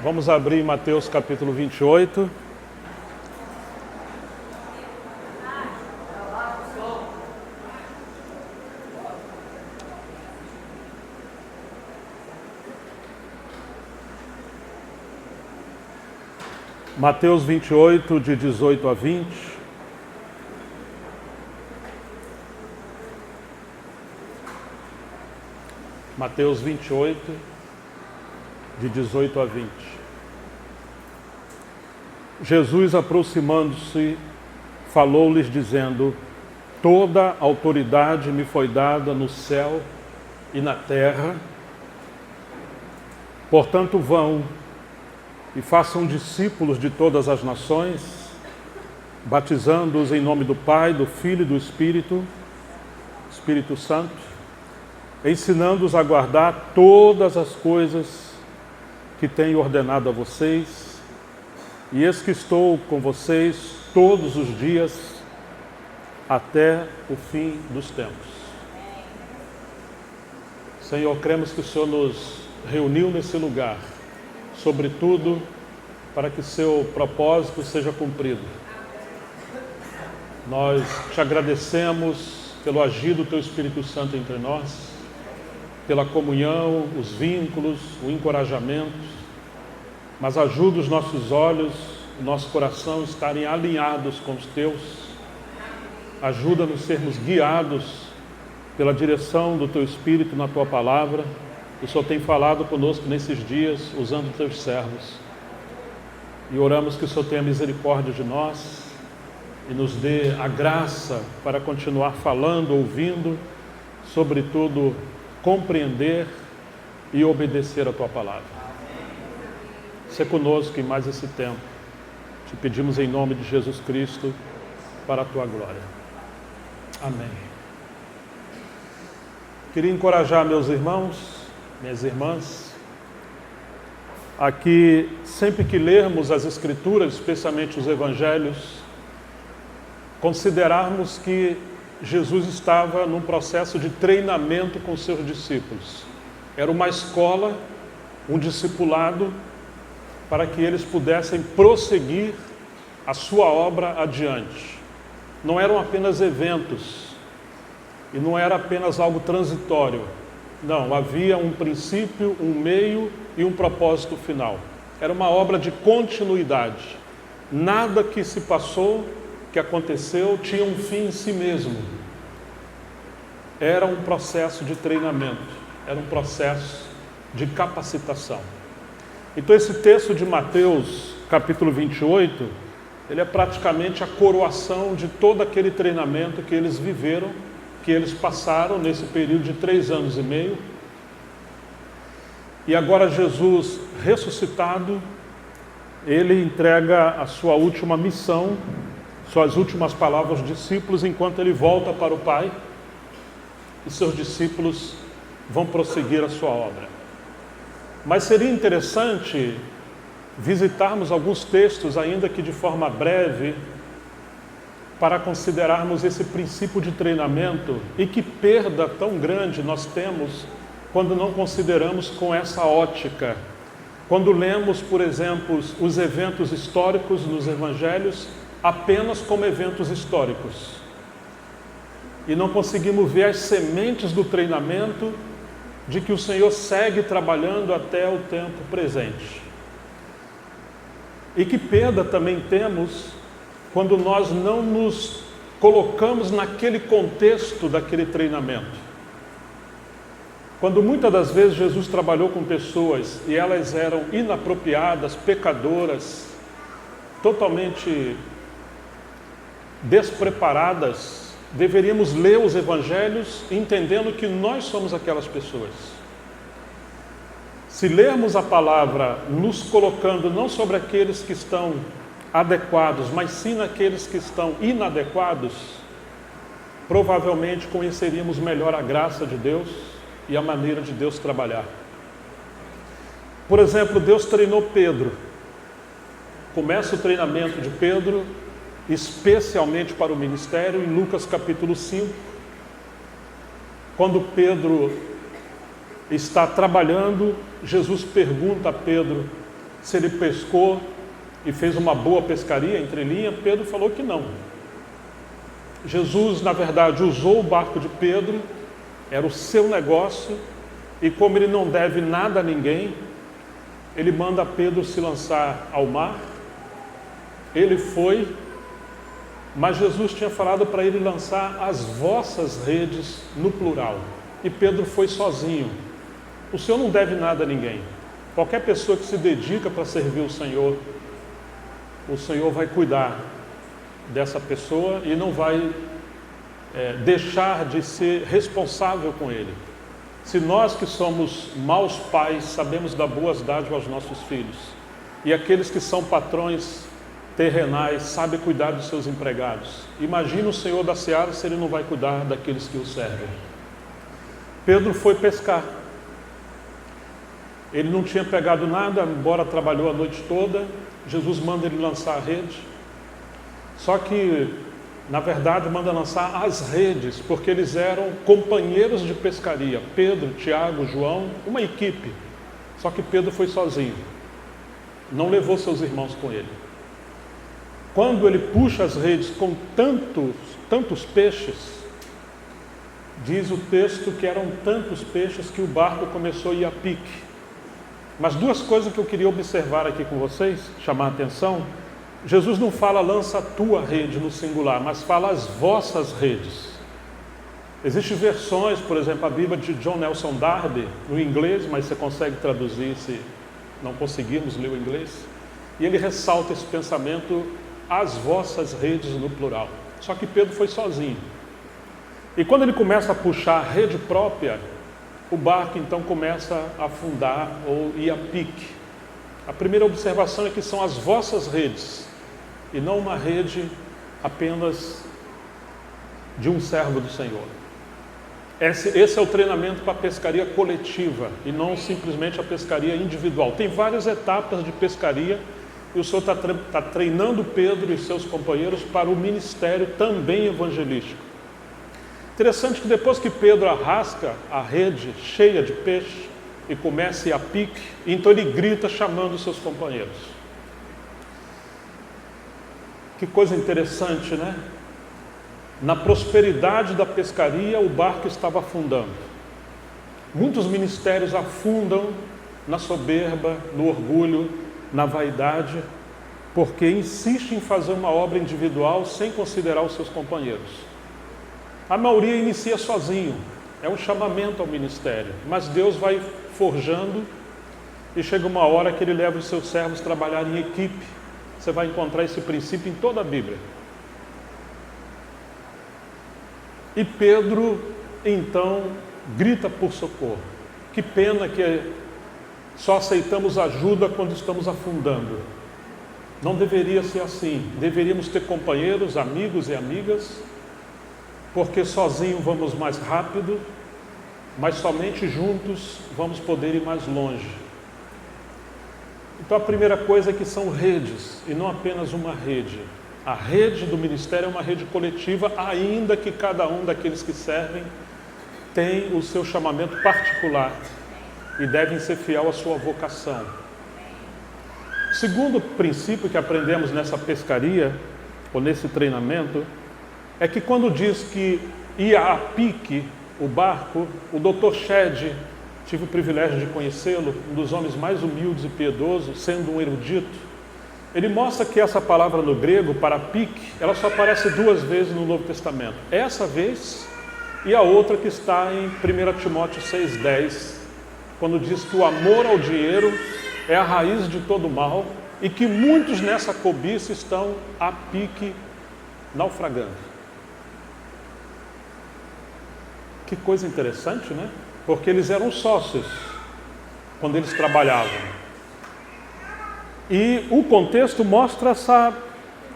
Vamos abrir Mateus capítulo 28. Mateus 28, de 18 a 20. Mateus 28, de 18 a 20. Jesus, aproximando-se, falou-lhes dizendo: toda autoridade me foi dada no céu e na terra. Portanto, vão e façam discípulos de todas as nações, batizando-os em nome do Pai, do Filho e do Espírito Santo, ensinando-os a guardar todas as coisas que tenho ordenado a vocês, e eis que estou com vocês todos os dias até o fim dos tempos. Senhor, cremos que o Senhor nos reuniu nesse lugar, sobretudo para que seu propósito seja cumprido. Nós te agradecemos pelo agir do teu Espírito Santo entre nós, pela comunhão, os vínculos, o encorajamento, mas ajuda os nossos olhos, o nosso coração a estarem alinhados com os teus. Ajuda-nos a sermos guiados pela direção do teu Espírito na tua palavra. O Senhor tem falado conosco nesses dias, usando os teus servos. E oramos que o Senhor tenha misericórdia de nós e nos dê a graça para continuar falando, ouvindo, sobretudo compreender e obedecer a tua palavra. Sê conosco em mais esse tempo. Te pedimos em nome de Jesus Cristo, para a tua glória. Amém. Queria encorajar meus irmãos, minhas irmãs, a que sempre que lermos as Escrituras, especialmente os Evangelhos, considerarmos que Jesus estava num processo de treinamento com seus discípulos. Era uma escola, um discipulado, para que eles pudessem prosseguir a sua obra adiante. Não eram apenas eventos, e não era apenas algo transitório. Não, havia um princípio, um meio e um propósito final. Era uma obra de continuidade. Nada que se passou, que aconteceu, tinha um fim em si mesmo. Era um processo de treinamento, era um processo de capacitação. Então esse texto de Mateus, capítulo 28, ele é praticamente a coroação de todo aquele treinamento que eles viveram, que eles passaram nesse período de 3 anos e meio. E agora Jesus, ressuscitado, ele entrega a sua última missão, suas últimas palavras aos discípulos, enquanto ele volta para o Pai, e seus discípulos vão prosseguir a sua obra. Mas seria interessante visitarmos alguns textos, ainda que de forma breve, para considerarmos esse princípio de treinamento e que perda tão grande nós temos quando não consideramos com essa ótica. Quando lemos, por exemplo, os eventos históricos nos Evangelhos apenas como eventos históricos e não conseguimos ver as sementes do treinamento de que o Senhor segue trabalhando até o tempo presente. E que perda também temos quando nós não nos colocamos naquele contexto daquele treinamento. Quando muitas das vezes Jesus trabalhou com pessoas e elas eram inapropriadas, pecadoras, totalmente despreparadas, deveríamos ler os Evangelhos entendendo que nós somos aquelas pessoas. Se lermos a palavra nos colocando não sobre aqueles que estão adequados, mas sim naqueles que estão inadequados, provavelmente conheceríamos melhor a graça de Deus e a maneira de Deus trabalhar. Por exemplo, Deus treinou Pedro. Começa o treinamento de Pedro, especialmente para o ministério, em Lucas capítulo 5, quando Pedro está trabalhando, Jesus pergunta a Pedro: se ele pescou e fez uma boa pescaria, entre linhas. Pedro falou que não. Jesus, na verdade, usou o barco de Pedro, era o seu negócio, e como ele não deve nada a ninguém, ele manda Pedro se lançar ao mar. Ele foi, mas Jesus tinha falado para ele lançar as vossas redes no plural. E Pedro foi sozinho. O Senhor não deve nada a ninguém. Qualquer pessoa que se dedica para servir o Senhor vai cuidar dessa pessoa e não vai deixar de ser responsável com ele. Se nós que somos maus pais sabemos dar boas dádivas aos nossos filhos, e aqueles que são patrões terrenais sabem cuidar dos seus empregados, imagina o Senhor da seara se ele não vai cuidar daqueles que o servem. Pedro foi pescar. Ele não tinha pegado nada, embora trabalhou a noite toda. Jesus manda ele lançar a rede. Só que, na verdade, manda lançar as redes, porque eles eram companheiros de pescaria. Pedro, Tiago, João, uma equipe. Só que Pedro foi sozinho. Não levou seus irmãos com ele. Quando ele puxa as redes com tantos peixes, diz o texto que eram tantos peixes que o barco começou a ir a pique. Mas duas coisas que eu queria observar aqui com vocês, chamar a atenção. Jesus não fala lança a tua rede no singular, mas fala as vossas redes. Existem versões, por exemplo, a Bíblia de John Nelson Darby, no inglês, mas você consegue traduzir se não conseguirmos ler o inglês. E ele ressalta esse pensamento, as vossas redes no plural. Só que Pedro foi sozinho. E quando ele começa a puxar a rede própria, o barco então começa a afundar ou ir a pique. A primeira observação é que são as vossas redes, e não uma rede apenas de um servo do Senhor. Esse é o treinamento para a pescaria coletiva, e não simplesmente a pescaria individual. Tem várias etapas de pescaria, e o Senhor está treinando Pedro e seus companheiros para o ministério também evangelístico. Interessante que depois que Pedro arrasca a rede cheia de peixe e começa a ir a pique, então ele grita chamando os seus companheiros. Que coisa interessante, né? Na prosperidade da pescaria, o barco estava afundando. Muitos ministérios afundam na soberba, no orgulho, na vaidade, porque insistem em fazer uma obra individual sem considerar os seus companheiros. A maioria inicia sozinho, é um chamamento ao ministério, mas Deus vai forjando e chega uma hora que Ele leva os seus servos a trabalhar em equipe. Você vai encontrar esse princípio em toda a Bíblia. E Pedro, então, grita por socorro. Que pena que só aceitamos ajuda quando estamos afundando. Não deveria ser assim. Deveríamos ter companheiros, amigos e amigas, porque sozinho vamos mais rápido, mas somente juntos vamos poder ir mais longe. Então a primeira coisa é que são redes, e não apenas uma rede. A rede do ministério é uma rede coletiva, ainda que cada um daqueles que servem tem o seu chamamento particular e devem ser fiel à sua vocação. O segundo princípio que aprendemos nessa pescaria, ou nesse treinamento, é que quando diz que ia a pique o barco, o Dr. Shedd, tive o privilégio de conhecê-lo, um dos homens mais humildes e piedosos, sendo um erudito, ele mostra que essa palavra no grego, para pique, ela só aparece duas vezes no Novo Testamento. Essa vez e a outra que está em 1 Timóteo 6,10, quando diz que o amor ao dinheiro é a raiz de todo mal e que muitos nessa cobiça estão a pique naufragando. Que coisa interessante, né? Porque eles eram sócios quando eles trabalhavam. E o contexto mostra esse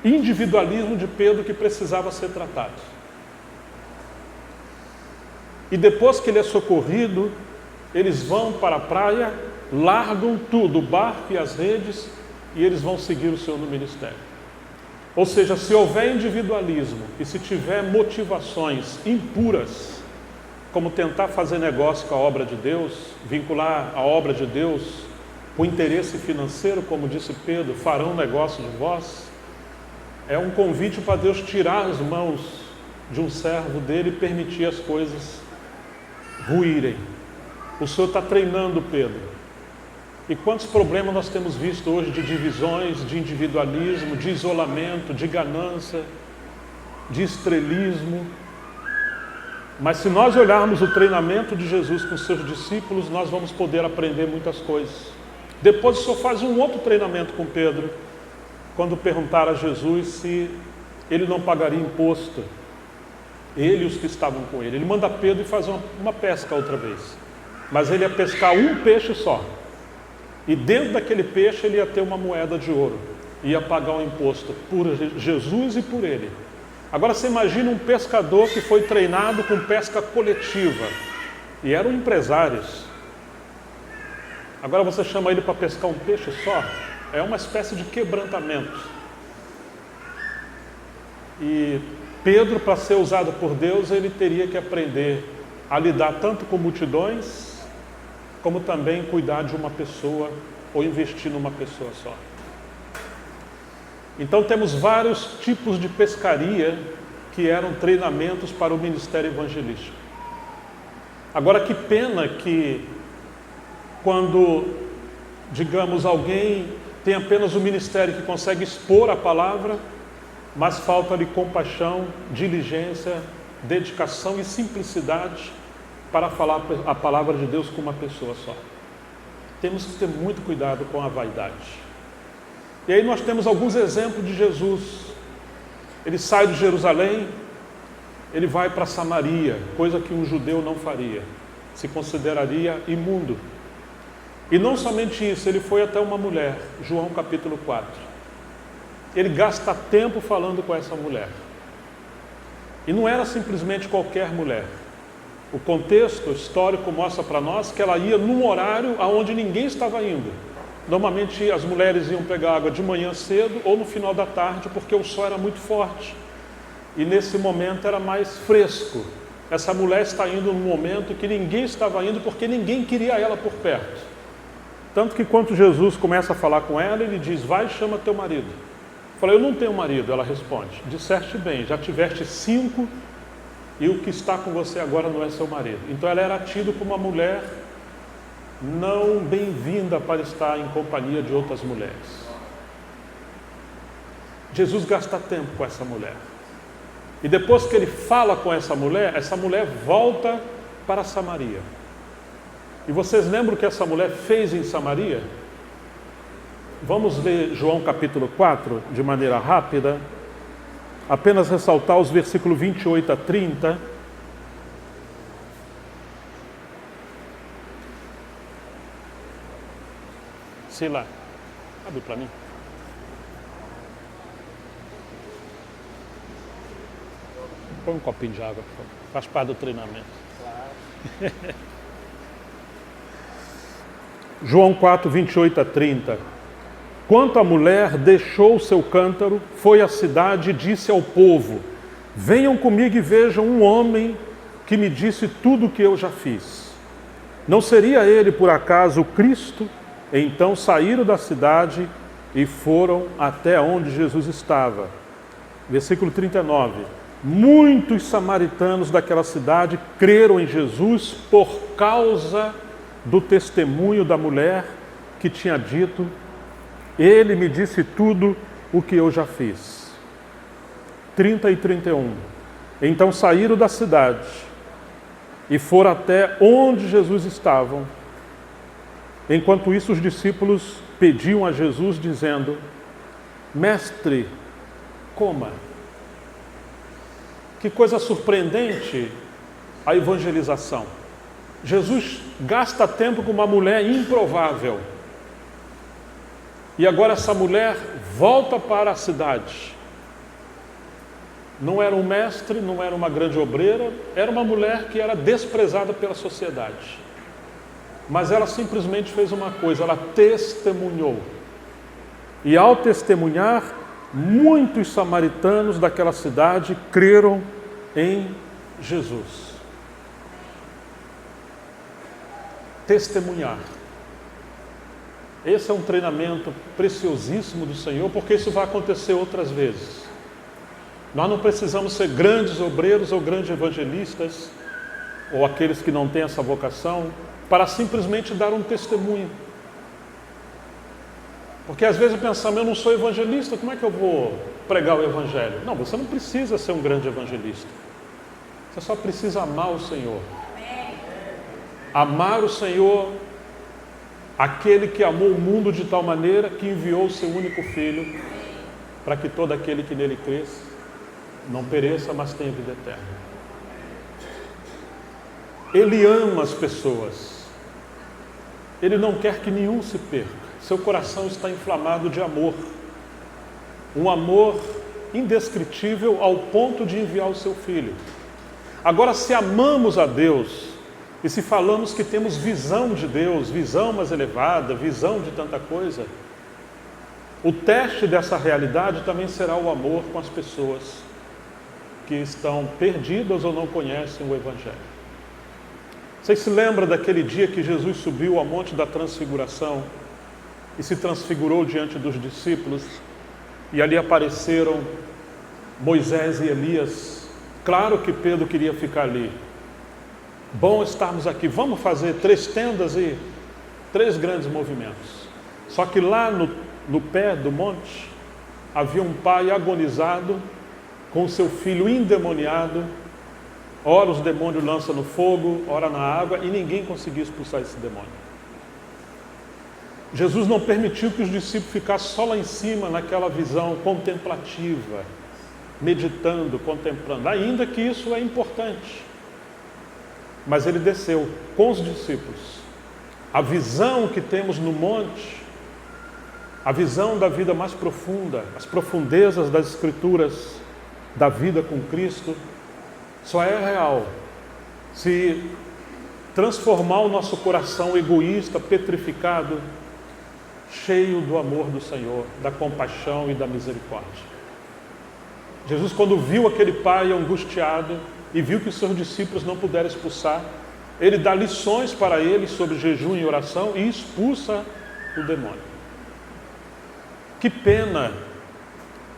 individualismo de Pedro que precisava ser tratado. E depois que ele é socorrido, eles vão para a praia, largam tudo, o barco e as redes, e eles vão seguir o Senhor no ministério. Ou seja, se houver individualismo e se tiver motivações impuras, como tentar fazer negócio com a obra de Deus, vincular a obra de Deus com interesse financeiro, como disse Pedro, farão negócio de vós. É um convite para Deus tirar as mãos de um servo dele e permitir as coisas ruírem. O Senhor está treinando Pedro. E quantos problemas nós temos visto hoje de divisões, de individualismo, de isolamento, de ganância, de estrelismo. Mas se nós olharmos o treinamento de Jesus com seus discípulos, nós vamos poder aprender muitas coisas. Depois o Senhor faz um outro treinamento com Pedro, quando perguntaram a Jesus se ele não pagaria imposto, ele e os que estavam com ele. Ele manda Pedro e faz uma pesca outra vez, mas ele ia pescar um peixe só, e dentro daquele peixe ele ia ter uma moeda de ouro, ia pagar um imposto por Jesus e por ele. Agora você imagina um pescador que foi treinado com pesca coletiva, e eram empresários. Agora você chama ele para pescar um peixe só, é uma espécie de quebrantamento. E Pedro, para ser usado por Deus, ele teria que aprender a lidar tanto com multidões, como também cuidar de uma pessoa, ou investir numa pessoa só. Então temos vários tipos de pescaria que eram treinamentos para o ministério evangelístico. Agora, que pena que quando, digamos, alguém tem apenas o ministério que consegue expor a palavra, mas falta-lhe compaixão, diligência, dedicação e simplicidade para falar a palavra de Deus com uma pessoa só. Temos que ter muito cuidado com a vaidade. E aí nós temos alguns exemplos de Jesus. Ele sai de Jerusalém, ele vai para Samaria, coisa que um judeu não faria, se consideraria imundo. E não somente isso, ele foi até uma mulher, João capítulo 4. Ele gasta tempo falando com essa mulher. E não era simplesmente qualquer mulher. O contexto histórico mostra para nós que ela ia num horário aonde ninguém estava indo. Normalmente as mulheres iam pegar água de manhã cedo ou no final da tarde, porque o sol era muito forte. E nesse momento era mais fresco. Essa mulher está indo num momento que ninguém estava indo, porque ninguém queria ela por perto. Tanto que quando Jesus começa a falar com ela, ele diz: vai e chama teu marido. Eu falei: eu não tenho marido. Ela responde: disseste bem, já tiveste 5 e o que está com você agora não é seu marido. Então ela era tida como uma mulher não bem-vinda para estar em companhia de outras mulheres. Jesus gasta tempo com essa mulher. E depois que ele fala com essa mulher volta para Samaria. E vocês lembram o que essa mulher fez em Samaria? Vamos ler João capítulo 4 de maneira rápida. Apenas ressaltar os versículos 28 a 30. Sei lá, abre para mim. Põe um copinho de água, por favor. Faz parte do treinamento. Claro. João 4, 28 a 30. Quanto a mulher deixou o seu cântaro, foi à cidade e disse ao povo: venham comigo e vejam um homem que me disse tudo o que eu já fiz. Não seria ele, por acaso, o Cristo? Então saíram da cidade e foram até onde Jesus estava. Versículo 39. Muitos samaritanos daquela cidade creram em Jesus por causa do testemunho da mulher que tinha dito: ele me disse tudo o que eu já fiz. 30 e 31. Então saíram da cidade e foram até onde Jesus estava. Enquanto isso, os discípulos pediam a Jesus, dizendo: mestre, coma. Que coisa surpreendente a evangelização. Jesus gasta tempo com uma mulher improvável. E agora essa mulher volta para a cidade. Não era um mestre, não era uma grande obreira, era uma mulher que era desprezada pela sociedade. Mas ela simplesmente fez uma coisa, ela testemunhou. E ao testemunhar, muitos samaritanos daquela cidade creram em Jesus. Testemunhar. Esse é um treinamento preciosíssimo do Senhor, porque isso vai acontecer outras vezes. Nós não precisamos ser grandes obreiros ou grandes evangelistas, ou aqueles que não têm essa vocação, para simplesmente dar um testemunho. Porque às vezes pensamos, eu não sou evangelista, como é que eu vou pregar o evangelho? Não, você não precisa ser um grande evangelista. Você só precisa amar o Senhor. Amar o Senhor, aquele que amou o mundo de tal maneira que enviou o seu único Filho, para que todo aquele que nele cresça não pereça, mas tenha vida eterna. Ele ama as pessoas. Ele não quer que nenhum se perca. Seu coração está inflamado de amor. Um amor indescritível ao ponto de enviar o seu Filho. Agora, se amamos a Deus e se falamos que temos visão de Deus, visão mais elevada, visão de tanta coisa, o teste dessa realidade também será o amor com as pessoas que estão perdidas ou não conhecem o Evangelho. Vocês se lembram daquele dia que Jesus subiu ao Monte da Transfiguração e se transfigurou diante dos discípulos, e ali apareceram Moisés e Elias? Claro que Pedro queria ficar ali. Bom estarmos aqui, vamos fazer 3 tendas e 3 grandes movimentos. Só que lá no pé do monte havia um pai agonizado com o seu filho endemoniado. Ora os demônios lançam no fogo, ora na água, e ninguém conseguia expulsar esse demônio. Jesus não permitiu que os discípulos ficassem só lá em cima, naquela visão contemplativa, meditando, contemplando, ainda que isso é importante. Mas ele desceu com os discípulos. A visão que temos no monte, a visão da vida mais profunda, as profundezas das Escrituras, da vida com Cristo, só é real se transformar o nosso coração egoísta, petrificado, cheio do amor do Senhor, da compaixão e da misericórdia. Jesus, quando viu aquele pai angustiado e viu que os seus discípulos não puderam expulsar, ele dá lições para eles sobre jejum e oração e expulsa o demônio. Que pena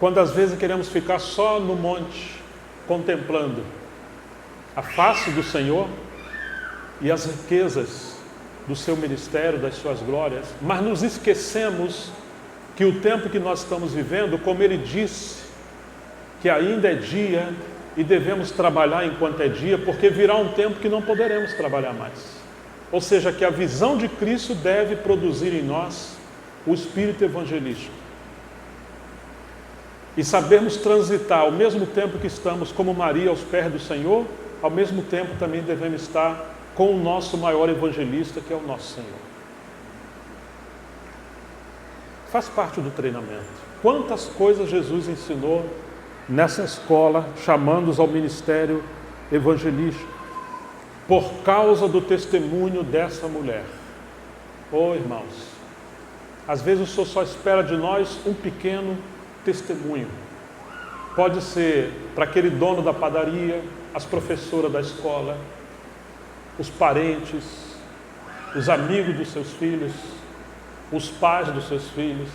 quando às vezes queremos ficar só no monte, contemplando a face do Senhor e as riquezas do seu ministério, das suas glórias, mas nos esquecemos que o tempo que nós estamos vivendo, como ele disse, que ainda é dia e devemos trabalhar enquanto é dia, porque virá um tempo que não poderemos trabalhar mais. Ou seja, que a visão de Cristo deve produzir em nós o espírito evangelístico. E sabermos transitar ao mesmo tempo que estamos como Maria aos pés do Senhor, ao mesmo tempo também devemos estar com o nosso maior evangelista, que é o nosso Senhor. Faz parte do treinamento. Quantas coisas Jesus ensinou nessa escola, chamando-os ao ministério evangelístico, por causa do testemunho dessa mulher. Oh, irmãos, às vezes o Senhor só espera de nós um pequeno testemunho. Pode ser para aquele dono da padaria, as professoras da escola, os parentes, os amigos dos seus filhos, os pais dos seus filhos,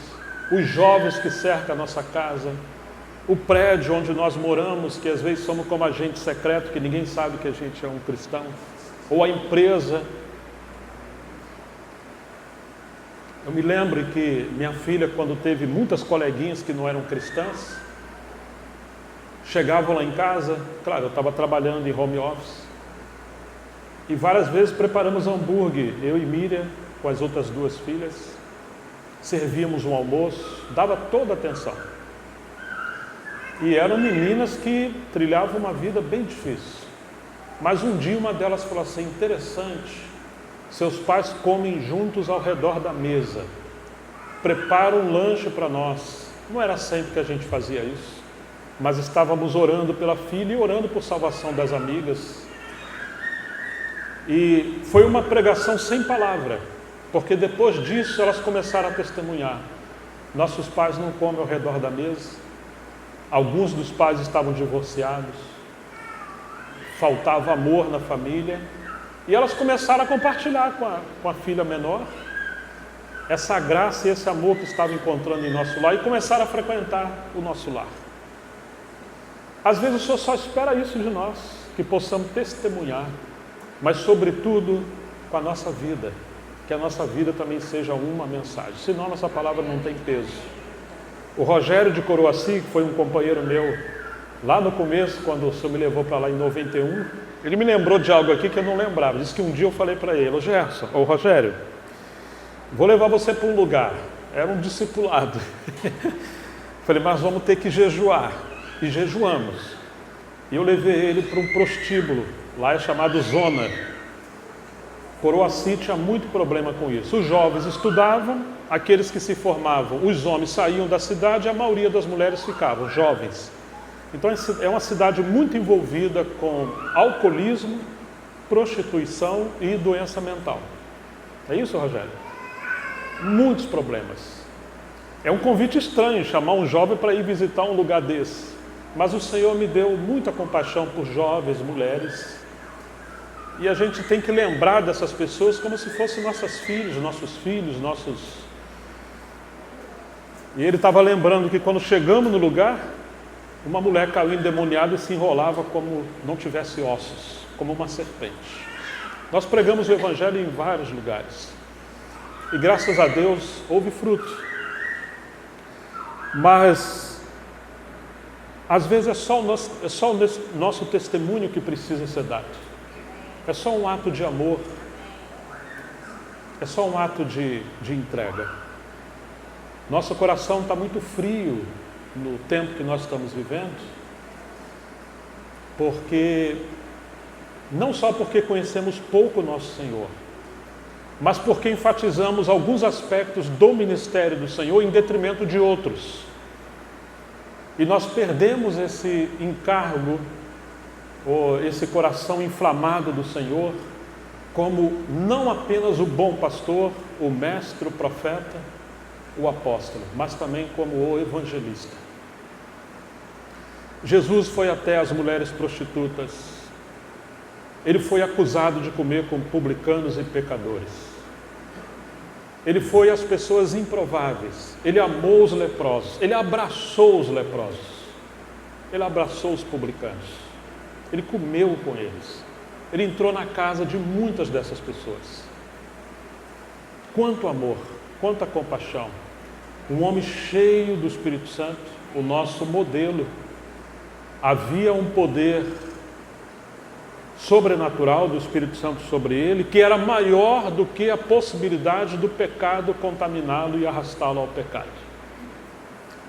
os jovens que cercam a nossa casa, o prédio onde nós moramos, que às vezes somos como agente secreto, que ninguém sabe que a gente é um cristão, ou a empresa. Eu me lembro que minha filha, quando teve muitas coleguinhas que não eram cristãs, chegavam lá em casa, claro, eu estava trabalhando em home office, e várias vezes preparamos hambúrguer, eu e Miriam, com as outras 2 filhas, servíamos um almoço, dava toda a atenção. E eram meninas que trilhavam uma vida bem difícil. Mas um dia uma delas falou assim, interessante, seus pais comem juntos ao redor da mesa, preparam um lanche para nós. Não era sempre que a gente fazia isso, mas estávamos orando pela filha e orando por salvação das amigas. E foi uma pregação sem palavra, porque depois disso elas começaram a testemunhar. Nossos pais não comem ao redor da mesa, alguns dos pais estavam divorciados, faltava amor na família, e elas começaram a compartilhar com a filha menor, essa graça e esse amor que estavam encontrando em nosso lar e começaram a frequentar o nosso lar. Às vezes o Senhor só espera isso de nós, que possamos testemunhar, mas sobretudo com a nossa vida, que a nossa vida também seja uma mensagem, senão nossa palavra não tem peso. O Rogério de Coroaci, que foi um companheiro meu lá no começo, quando o Senhor me levou para lá em 91, ele me lembrou de algo aqui que eu não lembrava. Disse que um dia eu falei para ele: ô Rogério, vou levar você para um lugar. Era um discipulado. Falei, mas vamos ter que jejuar. E jejuamos. E eu levei ele para um prostíbulo, lá é chamado Zona. Coroaci tinha muito problema com isso. Os jovens estudavam, aqueles que se formavam, os homens saíam da cidade e a maioria das mulheres ficavam, jovens. Então é uma cidade muito envolvida com alcoolismo, prostituição e doença mental. É isso, Rogério? Muitos problemas. É um convite estranho chamar um jovem para ir visitar um lugar desse. Mas o Senhor me deu muita compaixão por jovens, mulheres. E a gente tem que lembrar dessas pessoas como se fossem nossos filhos. E ele estava lembrando que quando chegamos no lugar, uma mulher caiu endemoniada e se enrolava como não tivesse ossos, como uma serpente. Nós pregamos o Evangelho em vários lugares. E graças a Deus houve fruto. Mas às vezes é só o nosso testemunho que precisa ser dado. É só um ato de amor. É só um ato de entrega. Nosso coração está muito frio no tempo que nós estamos vivendo, não só porque conhecemos pouco o nosso Senhor, mas porque enfatizamos alguns aspectos do ministério do Senhor em detrimento de outros. E nós perdemos esse encargo, ou esse coração inflamado do Senhor, como não apenas o bom pastor, o mestre, o profeta, o apóstolo, mas também como o evangelista. Jesus foi até as mulheres prostitutas. Ele foi acusado de comer com publicanos e pecadores. Ele foi às pessoas improváveis. Ele amou os leprosos. Ele abraçou os leprosos. Ele abraçou os publicanos. Ele comeu com eles. Ele entrou na casa de muitas dessas pessoas. Quanto amor, quanta compaixão. Um homem cheio do Espírito Santo, o nosso modelo. Havia um poder sobrenatural do Espírito Santo sobre ele, que era maior do que a possibilidade do pecado contaminá-lo e arrastá-lo ao pecado.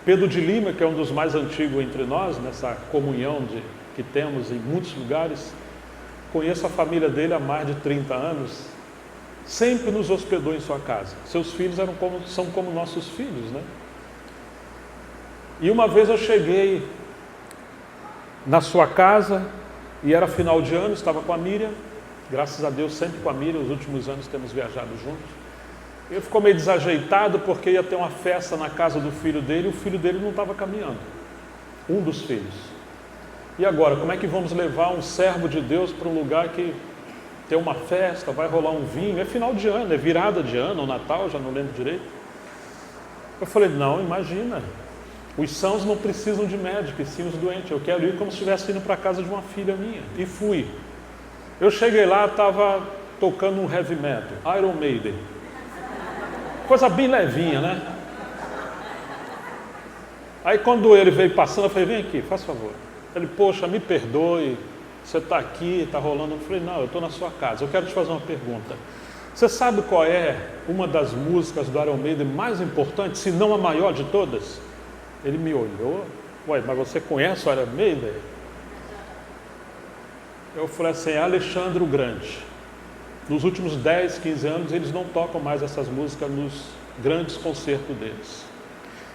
Pedro de Lima, que é um dos mais antigos entre nós, nessa comunhão que temos em muitos lugares, conheço a família dele há mais de 30 anos, sempre nos hospedou em sua casa. Seus filhos são como nossos filhos, né? E uma vez eu cheguei na sua casa, e era final de ano, estava com a Miriam, graças a Deus sempre com a Miriam, os últimos anos temos viajado juntos. Ele ficou meio desajeitado porque ia ter uma festa na casa do filho dele, e o filho dele não estava caminhando, um dos filhos. E agora, como é que vamos levar um servo de Deus para um lugar que tem uma festa, vai rolar um vinho, é final de ano, é virada de ano, ou Natal, já não lembro direito. Eu falei, não, imagina, os sãos não precisam de médico, e sim os doentes. Eu quero ir como se estivesse indo para a casa de uma filha minha. E fui. Eu cheguei lá, estava tocando um heavy metal, Iron Maiden. Coisa bem levinha, né? Aí quando ele veio passando, eu falei, vem aqui, faz favor. Ele, poxa, me perdoe, você está aqui, está rolando. Eu falei, não, eu estou na sua casa, eu quero te fazer uma pergunta. Você sabe qual é uma das músicas do Iron Maiden mais importantes, se não a maior de todas? Ele me olhou, ué, mas você conhece o Iron Maiden? Eu falei assim, é Alexandre o Grande. Nos últimos 10, 15 anos, eles não tocam mais essas músicas nos grandes concertos deles.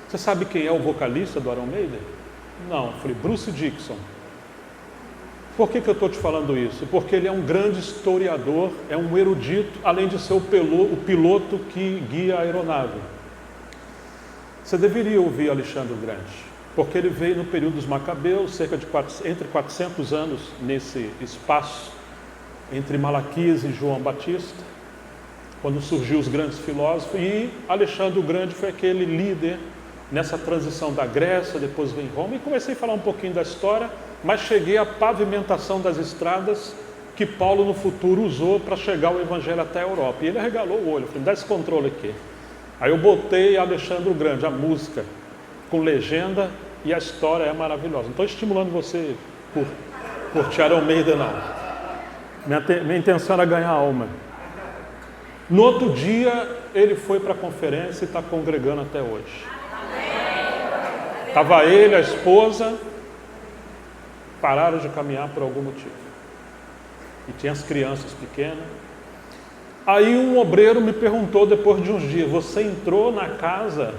Você sabe quem é o vocalista do Iron Maiden? Não, eu falei, Bruce Dickinson. Por que eu estou te falando isso? Porque ele é um grande historiador, é um erudito, além de ser o piloto que guia a aeronave. Você deveria ouvir Alexandre o Grande, porque ele veio no período dos Macabeus, entre 400 anos nesse espaço, entre Malaquias e João Batista. quando surgiu os grandes filósofos, e Alexandre o Grande foi aquele líder nessa transição da Grécia, depois vem Roma, e comecei a falar um pouquinho da história, mas cheguei à pavimentação das estradas que Paulo no futuro usou para chegar o evangelho até a Europa. E ele arregalou o olho, falei, dá esse controle aqui. Aí eu botei Alexandre o Grande, a música, com legenda, e a história é maravilhosa. Não estou estimulando você por Tiago Almeida, não. Minha intenção era ganhar alma. No outro dia, ele foi para a conferência e está congregando até hoje. Estava ele, a esposa, pararam de caminhar por algum motivo. E tinha as crianças pequenas. Aí um obreiro me perguntou depois de uns dias, você entrou na casa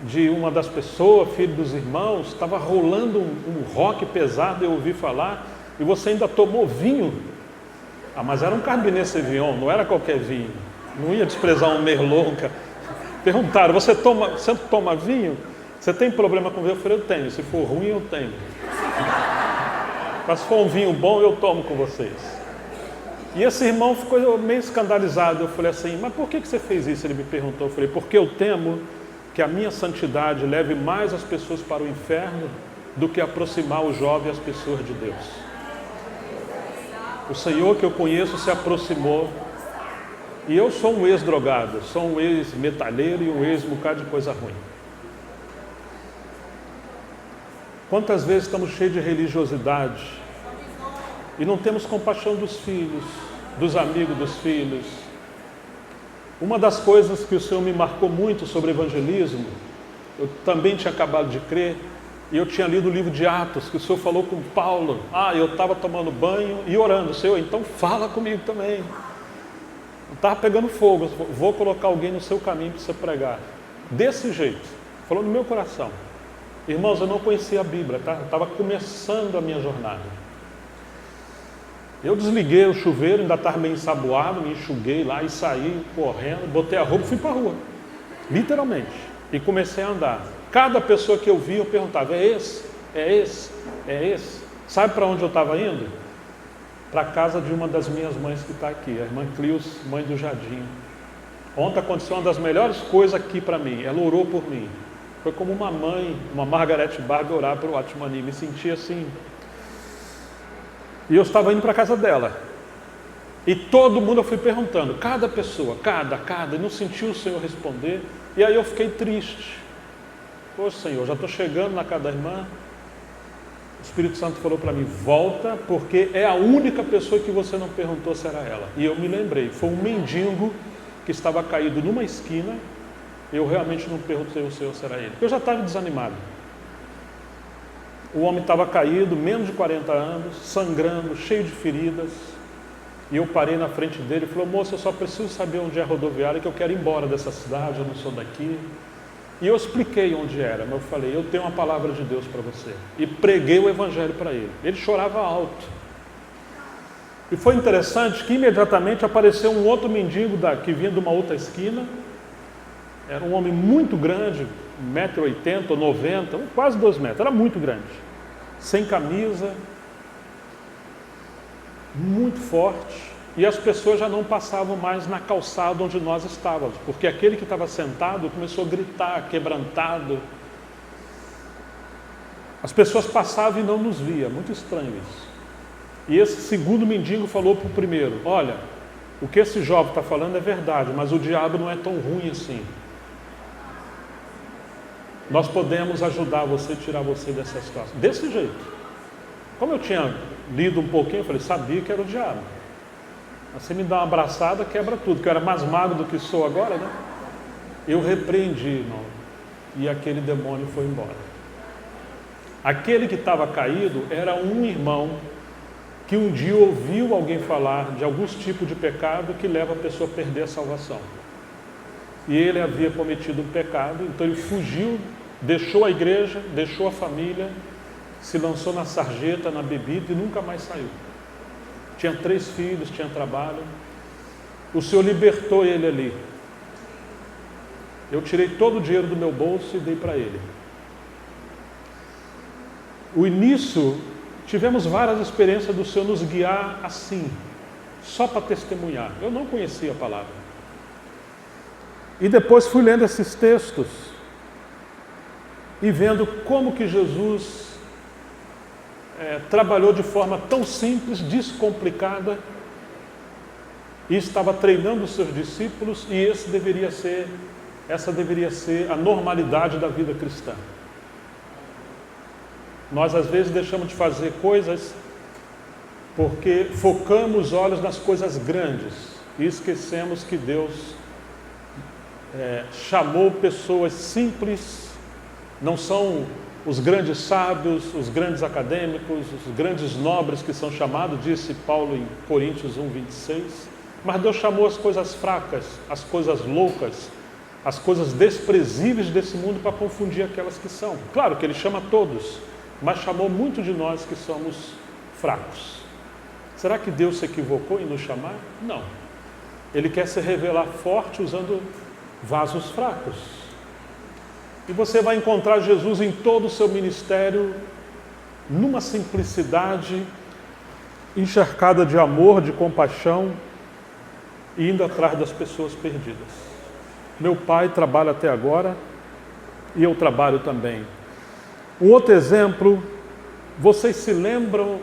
de uma das pessoas, filho dos irmãos, estava rolando um rock pesado, eu ouvi falar, e você ainda tomou vinho? Ah, mas era um Cabernet Sauvignon, não era qualquer vinho. Não ia desprezar um Merlot. Perguntaram, você toma vinho? Você tem problema com vinho? Eu falei, eu tenho. Se for ruim, eu tenho. Mas se for um vinho bom, eu tomo com vocês. E esse irmão ficou meio escandalizado. Eu falei assim, mas por que você fez isso? Ele me perguntou. Eu falei, porque eu temo que a minha santidade leve mais as pessoas para o inferno do que aproximar o jovem e as pessoas de Deus. O Senhor que eu conheço se aproximou. E eu sou um ex-drogado, sou um ex-metalheiro e um ex-bocado de coisa ruim. Quantas vezes estamos cheios de religiosidade e não temos compaixão dos filhos, dos amigos dos filhos? Uma das coisas que o Senhor me marcou muito sobre evangelismo, eu também tinha acabado de crer, e eu tinha lido o livro de Atos, que o Senhor falou com Paulo. Eu estava tomando banho e orando, Senhor, então fala comigo também. Eu estava pegando fogo, vou colocar alguém no seu caminho para você pregar. Desse jeito, falou no meu coração. Irmãos, eu não conhecia a Bíblia, tá? Eu estava começando a minha jornada. Eu desliguei o chuveiro, ainda estava meio ensaboado, me enxuguei lá e saí correndo, botei a roupa e fui para a rua. Literalmente. E comecei a andar. Cada pessoa que eu via, eu perguntava, é esse? É esse? É esse? Sabe para onde eu estava indo? Para a casa de uma das minhas mães que está aqui, a irmã Clius, mãe do Jardim. Ontem aconteceu uma das melhores coisas aqui para mim, ela orou por mim. Foi como uma mãe, uma Margaret Barber orar para o Atmani, me senti assim. E eu estava indo para a casa dela. E todo mundo eu fui perguntando, cada pessoa, cada, e não senti o Senhor responder. E aí eu fiquei triste. Poxa, Senhor, já estou chegando na casa da irmã. O Espírito Santo falou para mim, volta, porque é a única pessoa que você não perguntou se era ela. E eu me lembrei, foi um mendigo que estava caído numa esquina. Eu realmente não perguntei ao Senhor se era ele, porque eu já estava desanimado. O homem estava caído, menos de 40 anos, sangrando, cheio de feridas. E eu parei na frente dele e falei, moço, eu só preciso saber onde é a rodoviária, que eu quero ir embora dessa cidade, eu não sou daqui. E eu expliquei onde era, mas eu falei, eu tenho uma palavra de Deus para você. E preguei o evangelho para ele. Ele chorava alto. E foi interessante que imediatamente apareceu um outro mendigo que vinha de uma outra esquina. Era um homem muito grande, 1,80 m ou 90 m, quase 2 metros, era muito grande. Sem camisa, muito forte. E as pessoas já não passavam mais na calçada onde nós estávamos, porque aquele que estava sentado começou a gritar, quebrantado. As pessoas passavam e não nos via, muito estranho isso. E esse segundo mendigo falou para o primeiro, olha, o que esse jovem está falando é verdade, mas o diabo não é tão ruim assim. Nós podemos ajudar você, tirar você dessa situação. Desse jeito. Como eu tinha lido um pouquinho, eu falei, sabia que era o diabo. Você me dá uma abraçada, quebra tudo, que eu era mais magro do que sou agora, né? Eu repreendi, irmão, e aquele demônio foi embora. Aquele que estava caído era um irmão que um dia ouviu alguém falar de alguns tipos de pecado que leva a pessoa a perder a salvação. E ele havia cometido um pecado, então ele fugiu, deixou a igreja, deixou a família, se lançou na sarjeta, na bebida e nunca mais saiu. Tinha 3 filhos, tinha trabalho. O Senhor libertou ele ali. Eu tirei todo o dinheiro do meu bolso e dei para ele. O início, tivemos várias experiências do Senhor nos guiar assim, só para testemunhar. Eu não conhecia a palavra. E depois fui lendo esses textos e vendo como que Jesus trabalhou de forma tão simples, descomplicada, e estava treinando os seus discípulos, e essa deveria ser a normalidade da vida cristã. Nós às vezes deixamos de fazer coisas porque focamos os olhos nas coisas grandes e esquecemos que Deus chamou pessoas simples. Não são os grandes sábios, os grandes acadêmicos, os grandes nobres que são chamados, disse Paulo em Coríntios 1:26, mas Deus chamou as coisas fracas, as coisas loucas, as coisas desprezíveis desse mundo para confundir aquelas que são. Claro que Ele chama todos, mas chamou muito de nós que somos fracos. Será que Deus se equivocou em nos chamar? Não. Ele quer se revelar forte usando vasos fracos. E você vai encontrar Jesus em todo o seu ministério, numa simplicidade, encharcada de amor, de compaixão, e indo atrás das pessoas perdidas. Meu pai trabalha até agora, e eu trabalho também. Um outro exemplo, vocês se lembram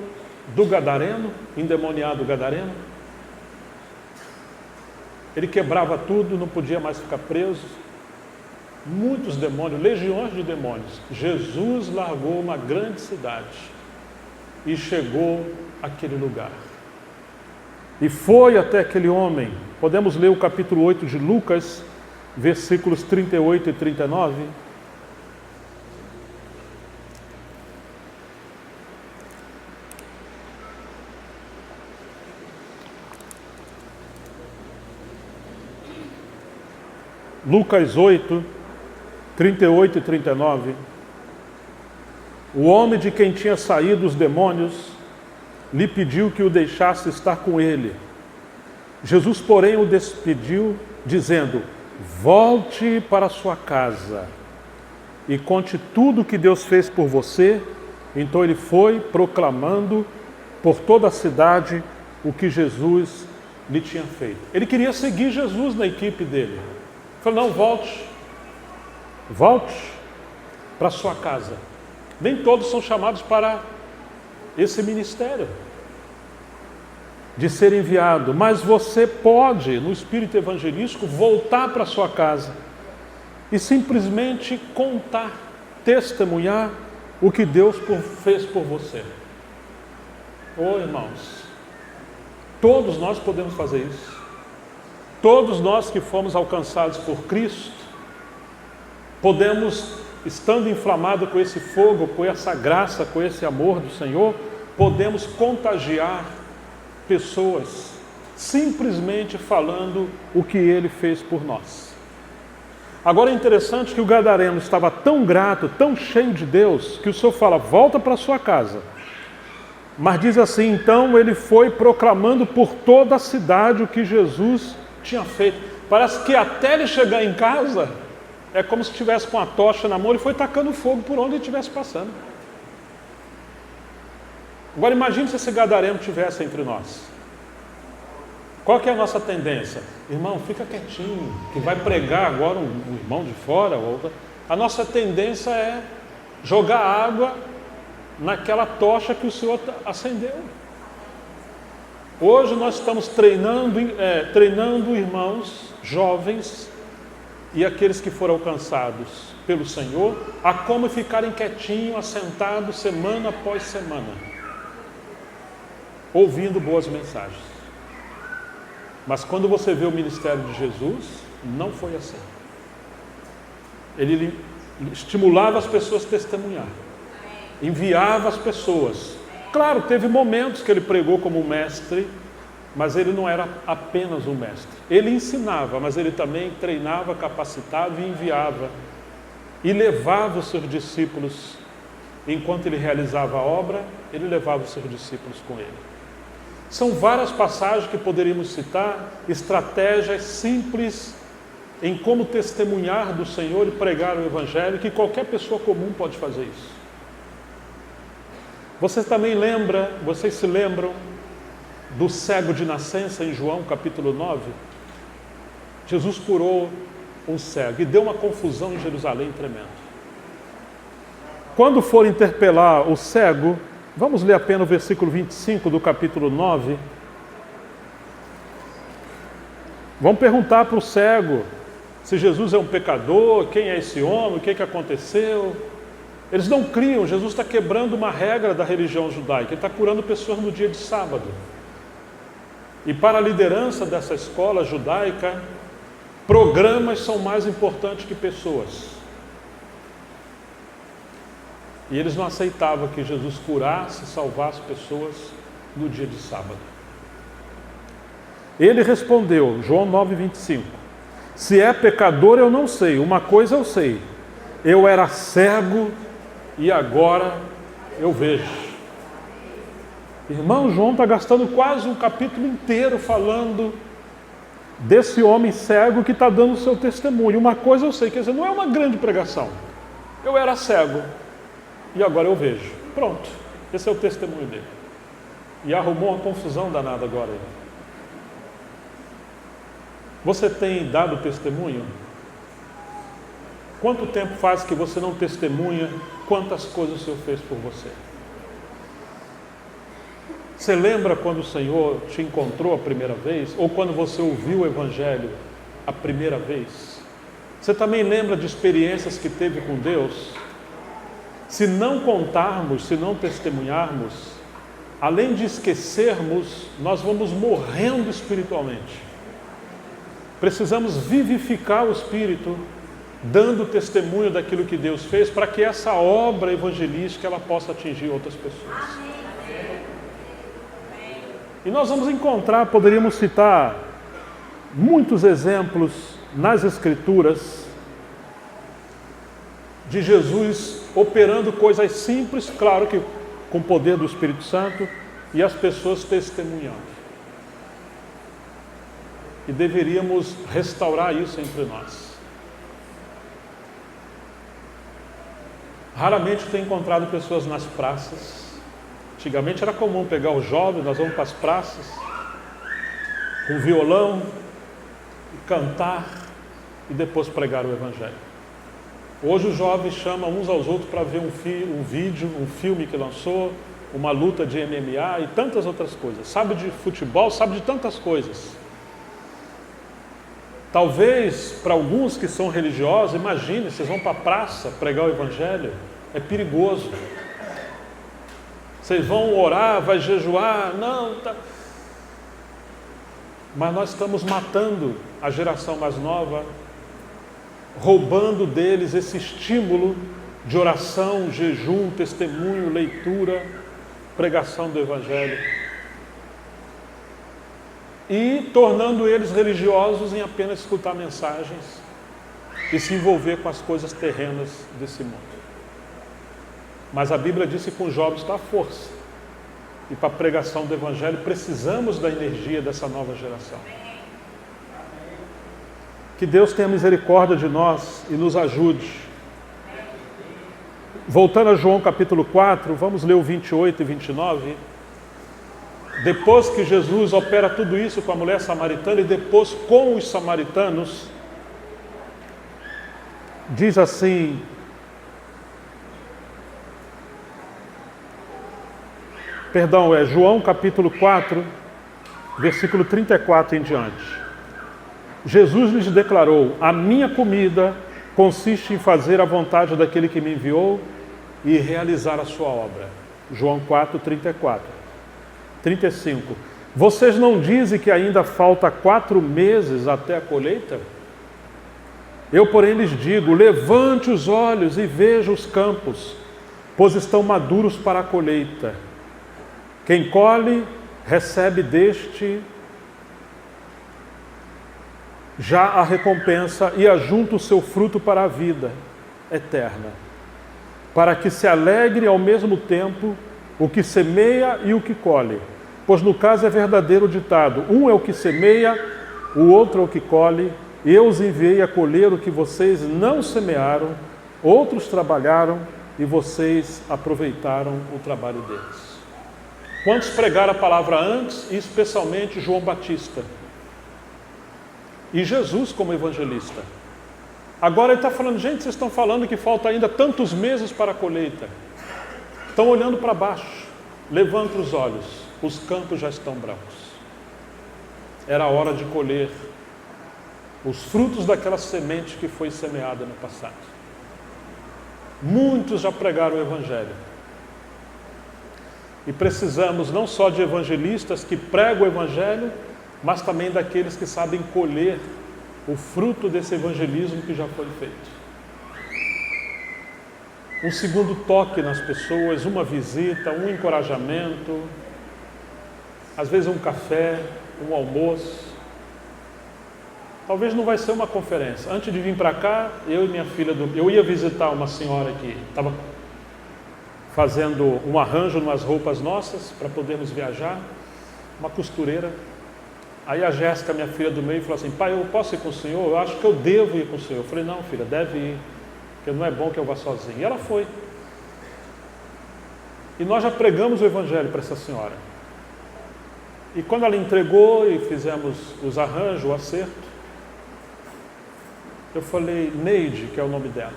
do gadareno, endemoniado gadareno? Ele quebrava tudo, não podia mais ficar preso. Muitos demônios, legiões de demônios. Jesus largou uma grande cidade e chegou àquele lugar. E foi até aquele homem. Podemos ler o capítulo 8 de Lucas, versículos 38 e 39. Lucas 8, 38 e 39. O homem de quem tinha saído os demônios lhe pediu que o deixasse estar com ele. Jesus, porém, o despediu, dizendo: volte para sua casa e conte tudo o que Deus fez por você. Então ele foi proclamando por toda a cidade o que Jesus lhe tinha feito. Ele queria seguir Jesus na equipe dele. Ele falou: não, volte para sua casa. Nem todos são chamados para esse ministério de ser enviado, mas você pode, no espírito evangelístico, voltar para sua casa e simplesmente contar, testemunhar o que Deus fez por você. Irmãos, todos nós podemos fazer isso. Todos nós que fomos alcançados por Cristo, podemos, estando inflamados com esse fogo, com essa graça, com esse amor do Senhor, podemos contagiar pessoas, simplesmente falando o que Ele fez por nós. Agora é interessante que o gadareno estava tão grato, tão cheio de Deus, que o Senhor fala: volta para sua casa. Mas diz assim: então ele foi proclamando por toda a cidade o que Jesus tinha feito. Parece que até ele chegar em casa, é como se estivesse com a tocha na mão e foi tacando fogo por onde ele estivesse passando. Agora imagine se esse gadareno estivesse entre nós. Qual que é a nossa tendência? Irmão, fica quietinho, que vai pregar agora um irmão de fora. A nossa tendência é jogar água naquela tocha que o Senhor acendeu. Hoje nós estamos treinando irmãos jovens e aqueles que foram alcançados pelo Senhor a como ficarem quietinhos, assentados semana após semana, ouvindo boas mensagens. Mas quando você vê o ministério de Jesus, não foi assim. Ele estimulava as pessoas a testemunhar, enviava as pessoas. Claro, teve momentos que ele pregou como mestre, mas ele não era apenas um mestre. Ele ensinava, mas ele também treinava, capacitava e enviava. E levava os seus discípulos, enquanto ele realizava a obra, ele levava os seus discípulos com ele. São várias passagens que poderíamos citar, estratégias simples em como testemunhar do Senhor e pregar o Evangelho, que qualquer pessoa comum pode fazer isso. Vocês se lembram do cego de nascença em João capítulo 9? Jesus curou um cego. E deu uma confusão em Jerusalém tremenda. Quando for interpelar o cego, vamos ler apenas o versículo 25 do capítulo 9. Vamos perguntar para o cego se Jesus é um pecador, quem é esse homem, o que aconteceu. Eles não criam, Jesus está quebrando uma regra da religião judaica, ele está curando pessoas no dia de sábado. E para a liderança dessa escola judaica, programas são mais importantes que pessoas. E eles não aceitavam que Jesus curasse, salvasse pessoas no dia de sábado. Ele respondeu, João 9,25, se é pecador eu não sei, uma coisa eu sei, eu era cego e agora eu vejo. Irmão, João está gastando quase um capítulo inteiro falando desse homem cego que está dando o seu testemunho. Uma coisa eu sei, quer dizer, não é uma grande pregação. Eu era cego e agora eu vejo. Pronto, esse é o testemunho dele. E arrumou uma confusão danada agora. Você tem dado testemunho? Quanto tempo faz que você não testemunha quantas coisas o Senhor fez por você? Você lembra quando o Senhor te encontrou a primeira vez? Ou quando você ouviu o Evangelho a primeira vez? Você também lembra de experiências que teve com Deus? Se não contarmos, se não testemunharmos, além de esquecermos, nós vamos morrendo espiritualmente. Precisamos vivificar o Espírito, dando testemunho daquilo que Deus fez, para que essa obra evangelística ela possa atingir outras pessoas. E nós vamos encontrar, poderíamos citar muitos exemplos nas Escrituras de Jesus operando coisas simples, claro que com o poder do Espírito Santo, e as pessoas testemunhando. E deveríamos restaurar isso entre nós. Raramente tenho encontrado pessoas nas praças. Antigamente era comum pegar os jovens, nós vamos para as praças, com violão, e cantar, e depois pregar o Evangelho. Hoje os jovens chamam uns aos outros para ver um vídeo, um filme que lançou, uma luta de MMA e tantas outras coisas. Sabe de futebol, sabe de tantas coisas. Talvez, para alguns que são religiosos, imagine, vocês vão para a praça pregar o Evangelho, é perigoso. Vocês vão orar, vai jejuar, não, tá. Mas nós estamos matando a geração mais nova, roubando deles esse estímulo de oração, jejum, testemunho, leitura, pregação do Evangelho. E tornando eles religiosos em apenas escutar mensagens e se envolver com as coisas terrenas desse mundo. Mas a Bíblia diz que com os jovens está a força. E para a pregação do Evangelho precisamos da energia dessa nova geração. Que Deus tenha misericórdia de nós e nos ajude. Voltando a João capítulo 4, vamos ler o 28 e 29. Depois que Jesus opera tudo isso com a mulher samaritana e depois com os samaritanos, diz assim: João capítulo 4, versículo 34 em diante. Jesus lhes declarou: a minha comida consiste em fazer a vontade daquele que me enviou e realizar a sua obra. João 4, 34. 35. Vocês não dizem que ainda falta 4 meses até a colheita? Eu, porém, lhes digo: levante os olhos e veja os campos, pois estão maduros para a colheita. Quem colhe, recebe deste já a recompensa e ajunta o seu fruto para a vida eterna, para que se alegre ao mesmo tempo o que semeia e o que colhe. Pois no caso é verdadeiro o ditado: um é o que semeia, o outro é o que colhe. Eu os enviei a colher o que vocês não semearam, outros trabalharam e vocês aproveitaram o trabalho deles. Quantos pregaram a palavra antes, e especialmente João Batista? E Jesus como evangelista. Agora ele está falando, gente, vocês estão falando que falta ainda tantos meses para a colheita. Estão olhando para baixo, levanta os olhos, os campos já estão brancos. Era a hora de colher os frutos daquela semente que foi semeada no passado. Muitos já pregaram o Evangelho. E precisamos não só de evangelistas que pregam o Evangelho, mas também daqueles que sabem colher o fruto desse evangelismo que já foi feito. Um segundo toque nas pessoas, uma visita, um encorajamento, às vezes um café, um almoço. Talvez não vai ser uma conferência. Antes de vir para cá, eu e minha filha, eu ia visitar uma senhora que estava fazendo um arranjo nas roupas nossas para podermos viajar, uma costureira. Aí a Jéssica, minha filha do meio, falou assim, pai, eu posso ir com o senhor? Eu acho que eu devo ir com o senhor. Eu falei, não, filha, deve ir, porque não é bom que eu vá sozinho. E ela foi. E nós já pregamos o Evangelho para essa senhora. E quando ela entregou e fizemos os arranjos, o acerto, eu falei, Neide, que é o nome dela,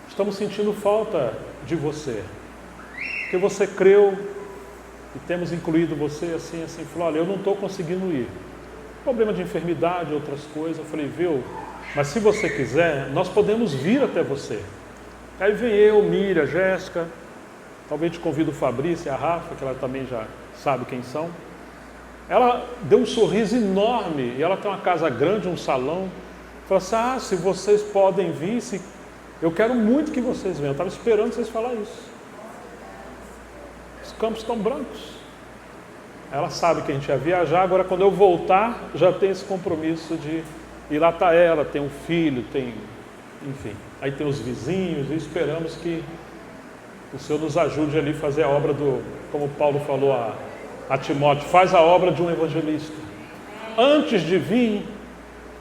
estamos sentindo falta de você, porque você creu e temos incluído você assim, assim. Falou, olha, eu não estou conseguindo ir. Problema de enfermidade, outras coisas. Eu falei, viu, mas se você quiser, nós podemos vir até você. Aí vem eu, Miriam, Jéssica, talvez te convido o Fabrício e a Rafa, que ela também já sabe quem são. Ela deu um sorriso enorme, e ela tem uma casa grande, um salão. Falou assim, se vocês podem vir, eu quero muito que vocês venham. Eu estava esperando vocês falar isso. Os campos estão brancos. Ela sabe que a gente ia viajar, agora quando eu voltar, já tem esse compromisso de ir lá. Está ela, tem um filho, enfim. Aí tem os vizinhos, e esperamos que o Senhor nos ajude ali a fazer a obra como Paulo falou a Timóteo, faz a obra de um evangelista. Antes de vir,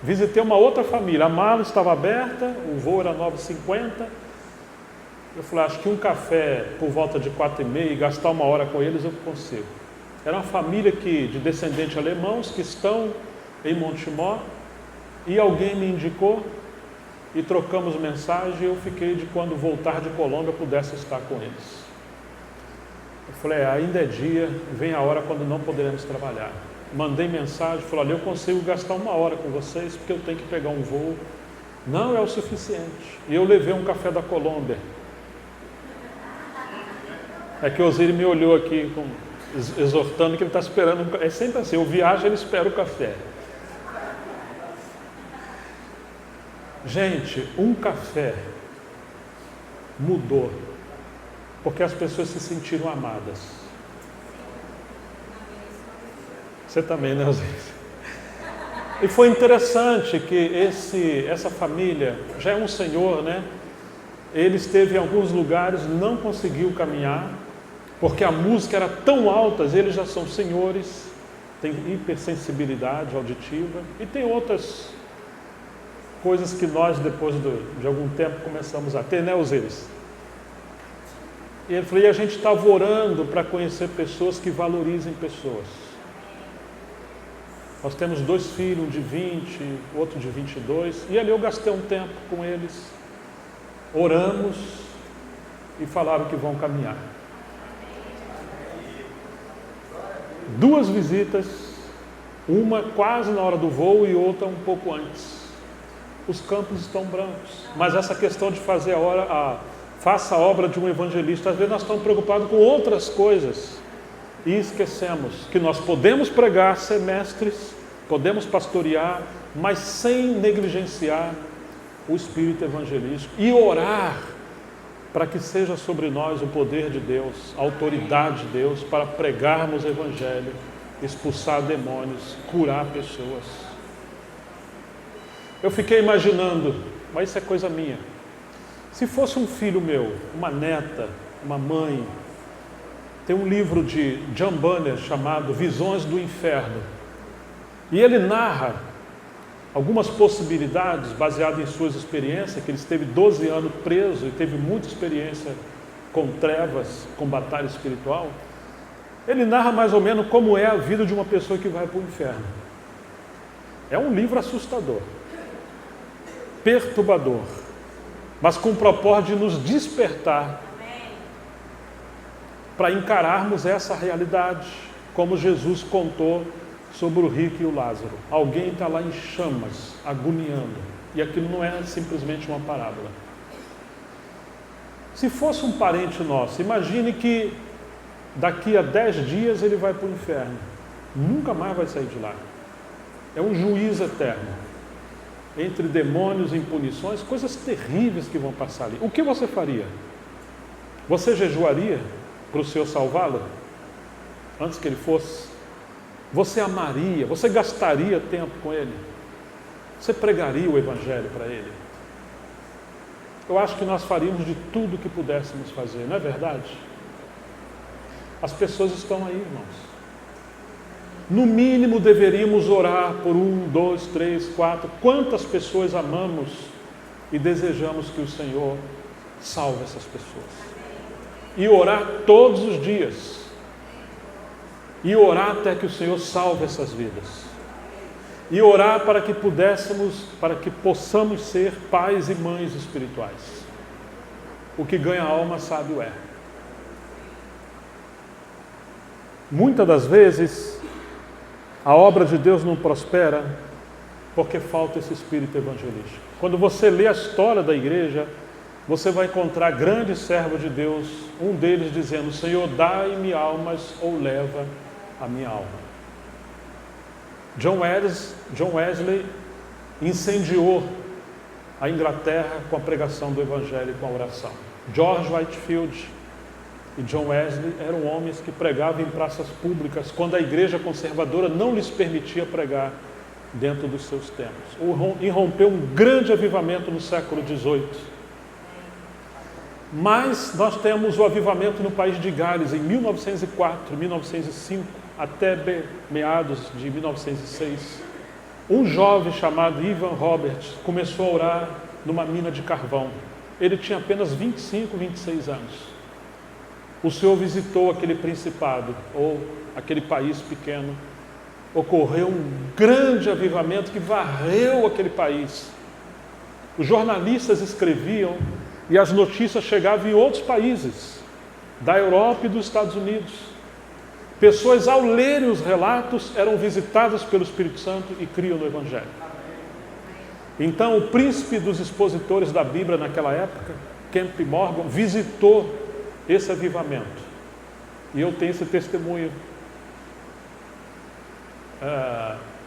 visitei uma outra família, a mala estava aberta, o voo era 9h50, eu falei, acho que um café por volta de 4h30 e gastar 1 hora com eles eu consigo. Era uma família de descendentes alemãos que estão em Montemor, e alguém me indicou, e trocamos mensagem, e eu fiquei de quando voltar de Colômbia eu pudesse estar com eles. Eu falei, ainda é dia, vem a hora quando não poderemos trabalhar. Mandei mensagem, falei, olha, eu consigo gastar 1 hora com vocês, porque eu tenho que pegar um voo. Não é o suficiente. E eu levei um café da Colômbia. É que o Osiris me olhou aqui, exortando que ele está esperando. É sempre assim, eu viajo, ele espera o café. Gente, um café mudou, porque as pessoas se sentiram amadas. Você também, né, Osiris? E foi interessante que essa família, já é um senhor, né? Ele esteve em alguns lugares, não conseguiu caminhar, porque a música era tão alta, eles já são senhores, têm hipersensibilidade auditiva, e tem outras coisas que nós, depois de algum tempo, começamos a ter, né, Osiris? E ele falou, e a gente estava orando para conhecer pessoas que valorizem pessoas. Nós temos 2 filhos, um de 20, outro de 22, e ali eu gastei um tempo com eles, oramos e falaram que vão caminhar. 2 visitas, uma quase na hora do voo e outra um pouco antes. Os campos estão brancos, mas essa questão de fazer faça a obra de um evangelista, às vezes nós estamos preocupados com outras coisas e esquecemos que nós podemos pregar, ser mestres, podemos pastorear, mas sem negligenciar o espírito evangelístico e orar para que seja sobre nós o poder de Deus, a autoridade de Deus para pregarmos o evangelho, expulsar demônios, curar pessoas. Eu fiquei imaginando, mas isso é coisa minha, se fosse um filho meu, uma neta, uma mãe. Tem um livro de John Bunyan chamado Visões do Inferno, e ele narra algumas possibilidades baseadas em suas experiências, que ele esteve 12 anos preso e teve muita experiência com trevas, com batalha espiritual. Ele narra mais ou menos como é a vida de uma pessoa que vai para o inferno. É um livro assustador. perturbador, mas com o propósito de nos despertar para encararmos essa realidade, como Jesus contou sobre o rico e o Lázaro. Alguém está lá em chamas, agoniando, e aquilo não é simplesmente uma parábola. Se fosse um parente nosso, imagine que daqui a 10 dias ele vai para o inferno, nunca mais vai sair de lá. É um juiz eterno, entre demônios e impunições, coisas terríveis que vão passar ali. O que você faria? Você jejuaria para o Senhor salvá-lo, antes que ele fosse? Você amaria, você gastaria tempo com ele? Você pregaria o Evangelho para ele? Eu acho que nós faríamos de tudo que pudéssemos fazer, não é verdade? As pessoas estão aí, irmãos. No mínimo deveríamos orar por 1, 2, 3, 4. Quantas pessoas amamos e desejamos que o Senhor salve essas pessoas? E orar todos os dias. E orar até que o Senhor salve essas vidas. E orar para que possamos ser pais e mães espirituais. O que ganha alma sábio é. Muitas das vezes, a obra de Deus não prospera porque falta esse espírito evangelístico. Quando você lê a história da igreja, você vai encontrar grandes servos de Deus, um deles dizendo: Senhor, dai-me almas ou leva a minha alma. John Wesley incendiou a Inglaterra com a pregação do Evangelho e com a oração. George Whitefield e John Wesley eram homens que pregavam em praças públicas quando a igreja conservadora não lhes permitia pregar dentro dos seus templos. Irrompeu um grande avivamento no século XVIII. Mas nós temos o avivamento no país de Gales em 1904, 1905, até meados de 1906. Um jovem chamado Ivan Roberts começou a orar numa mina de carvão. Ele tinha apenas 25, 26 anos. O Senhor visitou aquele principado, ou aquele país pequeno. Ocorreu um grande avivamento que varreu aquele país. Os jornalistas escreviam e as notícias chegavam em outros países, da Europa e dos Estados Unidos. Pessoas, ao lerem os relatos, eram visitadas pelo Espírito Santo e criam no Evangelho. Então, o príncipe dos expositores da Bíblia naquela época, Kemp Morgan, visitou esse avivamento. E eu tenho esse testemunho.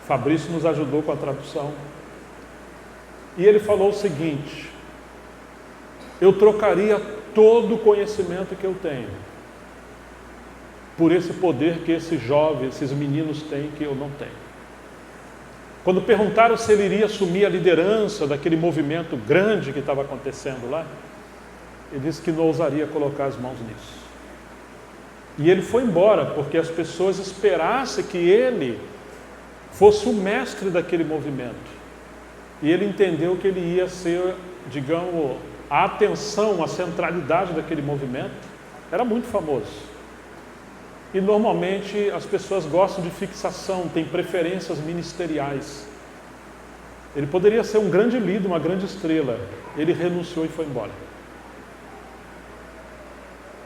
Fabrício nos ajudou com a tradução. E ele falou o seguinte: eu trocaria todo o conhecimento que eu tenho por esse poder que esses jovens, esses meninos têm que eu não tenho. Quando perguntaram se ele iria assumir a liderança daquele movimento grande que estava acontecendo lá, ele disse que não ousaria colocar as mãos nisso. E ele foi embora, porque as pessoas esperassem que ele fosse o mestre daquele movimento. E ele entendeu que ele ia ser, digamos, a atenção, a centralidade daquele movimento. Era muito famoso. E normalmente as pessoas gostam de fixação, têm preferências ministeriais. Ele poderia ser um grande líder, uma grande estrela. Ele renunciou e foi embora.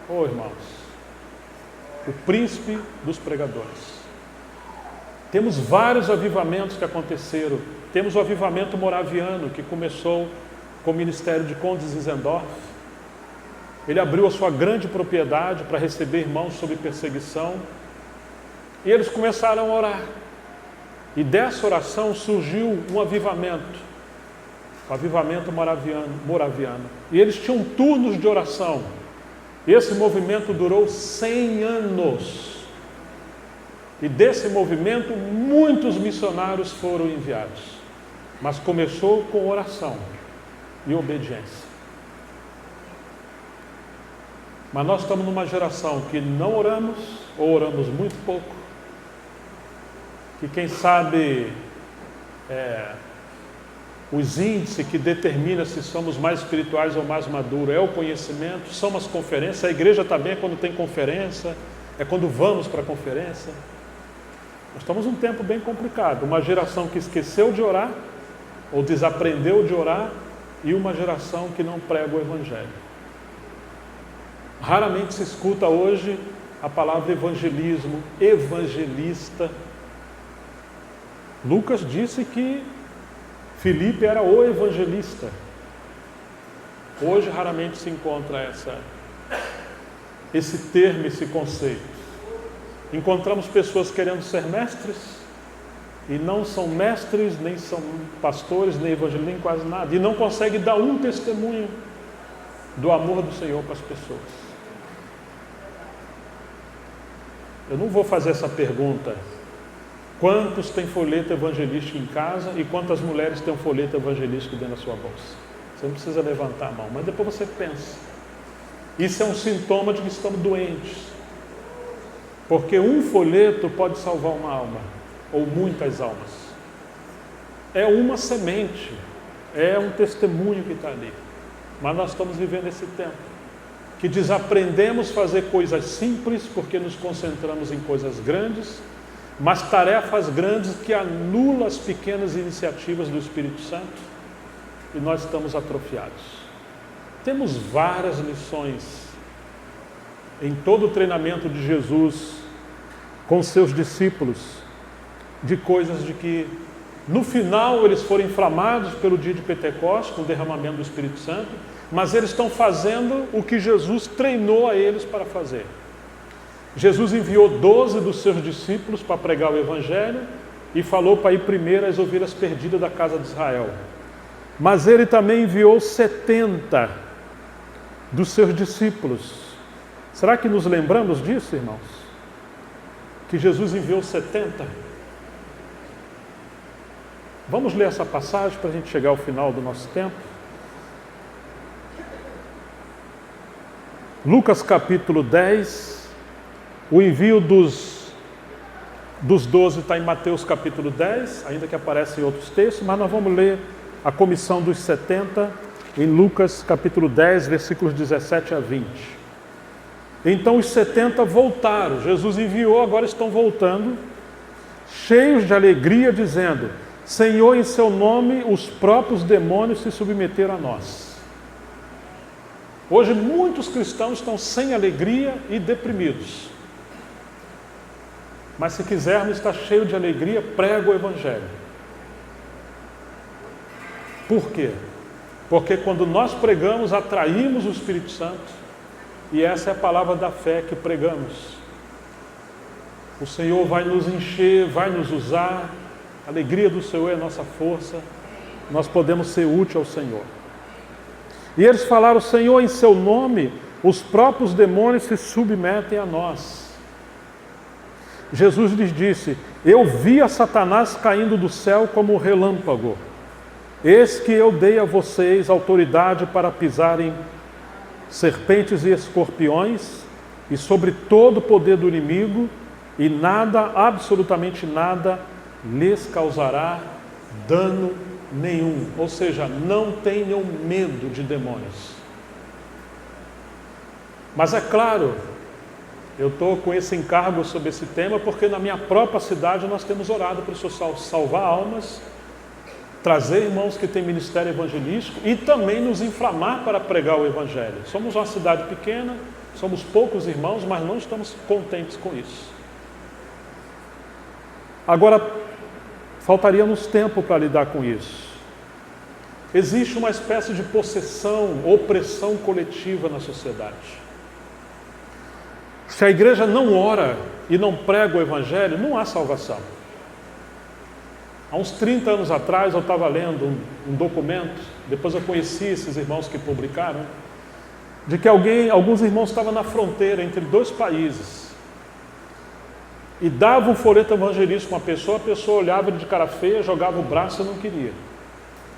Oh, irmãos, o príncipe dos pregadores. Temos vários avivamentos que aconteceram. Temos o avivamento moraviano, que começou com o ministério de Conde Zinzendorf. Ele abriu a sua grande propriedade para receber irmãos sob perseguição. E eles começaram a orar. E dessa oração surgiu um avivamento. O avivamento moraviano. E eles tinham turnos de oração. Esse movimento durou 100 anos. E desse movimento, muitos missionários foram enviados. Mas começou com oração e obediência. Mas nós estamos numa geração que não oramos, ou oramos muito pouco, que quem sabe os índices que determinam se somos mais espirituais ou mais maduros é o conhecimento, são as conferências. A igreja também é quando tem conferência, é quando vamos para a conferência. Nós estamos num tempo bem complicado, uma geração que esqueceu de orar ou desaprendeu de orar, e uma geração que não prega o Evangelho. Raramente se escuta hoje a palavra evangelismo, evangelista. Lucas disse que Filipe era o evangelista. Hoje raramente se encontra esse termo, esse conceito. Encontramos pessoas querendo ser mestres e não são mestres, nem são pastores, nem evangelistas, nem quase nada. E não conseguem dar um testemunho do amor do Senhor para as pessoas. Eu não vou fazer essa pergunta. Quantos têm folheto evangelístico em casa e quantas mulheres têm um folheto evangelístico dentro da sua bolsa? Você não precisa levantar a mão, mas depois você pensa. Isso é um sintoma de que estamos doentes. Porque um folheto pode salvar uma alma, ou muitas almas. É uma semente, é um testemunho que está ali. Mas nós estamos vivendo esse tempo que desaprendemos a fazer coisas simples porque nos concentramos em coisas grandes, mas tarefas grandes que anulam as pequenas iniciativas do Espírito Santo, e nós estamos atrofiados. Temos várias lições em todo o treinamento de Jesus com seus discípulos, de coisas de que no final eles foram inflamados pelo dia de Pentecostes, com o derramamento do Espírito Santo, mas eles estão fazendo o que Jesus treinou a eles para fazer. Jesus enviou 12 dos seus discípulos para pregar o Evangelho e falou para ir primeiro às ovelhas perdidas da casa de Israel. Mas ele também enviou 70 dos seus discípulos. Será que nos lembramos disso, irmãos? Que Jesus enviou 70? Vamos ler essa passagem para a gente chegar ao final do nosso tempo. Lucas capítulo 10, o envio dos 12 está em Mateus capítulo 10, ainda que aparece em outros textos, mas nós vamos ler a comissão dos 70 em Lucas capítulo 10, versículos 17 a 20. Então os 70 voltaram, Jesus enviou, agora estão voltando, cheios de alegria, dizendo: Senhor, em seu nome os próprios demônios se submeteram a nós. Hoje muitos cristãos estão sem alegria e deprimidos. Mas se quisermos estar cheio de alegria, prega o Evangelho. Por quê? Porque quando nós pregamos, atraímos o Espírito Santo, e essa é a palavra da fé que pregamos. O Senhor vai nos encher, vai nos usar, a alegria do Senhor é a nossa força, nós podemos ser úteis ao Senhor. E eles falaram: Senhor, em seu nome, os próprios demônios se submetem a nós. Jesus lhes disse: eu vi a Satanás caindo do céu como um relâmpago. Eis que eu dei a vocês autoridade para pisarem serpentes e escorpiões, e sobre todo o poder do inimigo, e nada, absolutamente nada, lhes causará dano nenhum. Ou seja, não tenham medo de demônios. Mas é claro, eu estou com esse encargo sobre esse tema porque na minha própria cidade nós temos orado para o Senhor salvar almas, trazer irmãos que têm ministério evangelístico e também nos inflamar para pregar o Evangelho. Somos uma cidade pequena, somos poucos irmãos, mas não estamos contentes com isso. Agora, faltaria-nos tempo para lidar com isso. Existe uma espécie de possessão, opressão coletiva na sociedade. Se a igreja não ora e não prega o Evangelho, não há salvação. Há uns 30 anos atrás eu estava lendo um documento, depois eu conheci esses irmãos que publicaram, de que alguns irmãos estavam na fronteira entre dois países e davam um folheto evangelístico a pessoa, a pessoa olhava de cara feia, jogava o braço e não queria.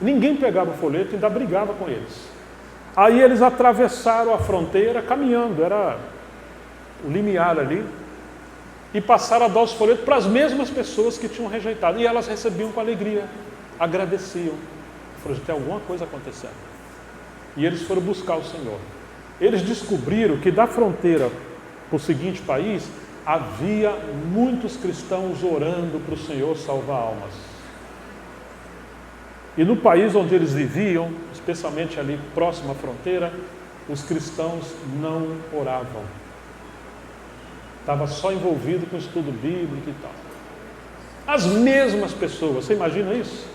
Ninguém pegava o folheto e ainda brigava com eles. Aí eles atravessaram a fronteira caminhando, era o limiar ali, e passaram a dar os folhetos para as mesmas pessoas que tinham rejeitado. E elas recebiam com alegria, agradeciam. Falaram: tem alguma coisa acontecendo. E eles foram buscar o Senhor. Eles descobriram que da fronteira para o seguinte país, havia muitos cristãos orando para o Senhor salvar almas. E no país onde eles viviam, especialmente ali próximo à fronteira, os cristãos não oravam. Estava só envolvido com estudo bíblico e tal. As mesmas pessoas, você imagina isso?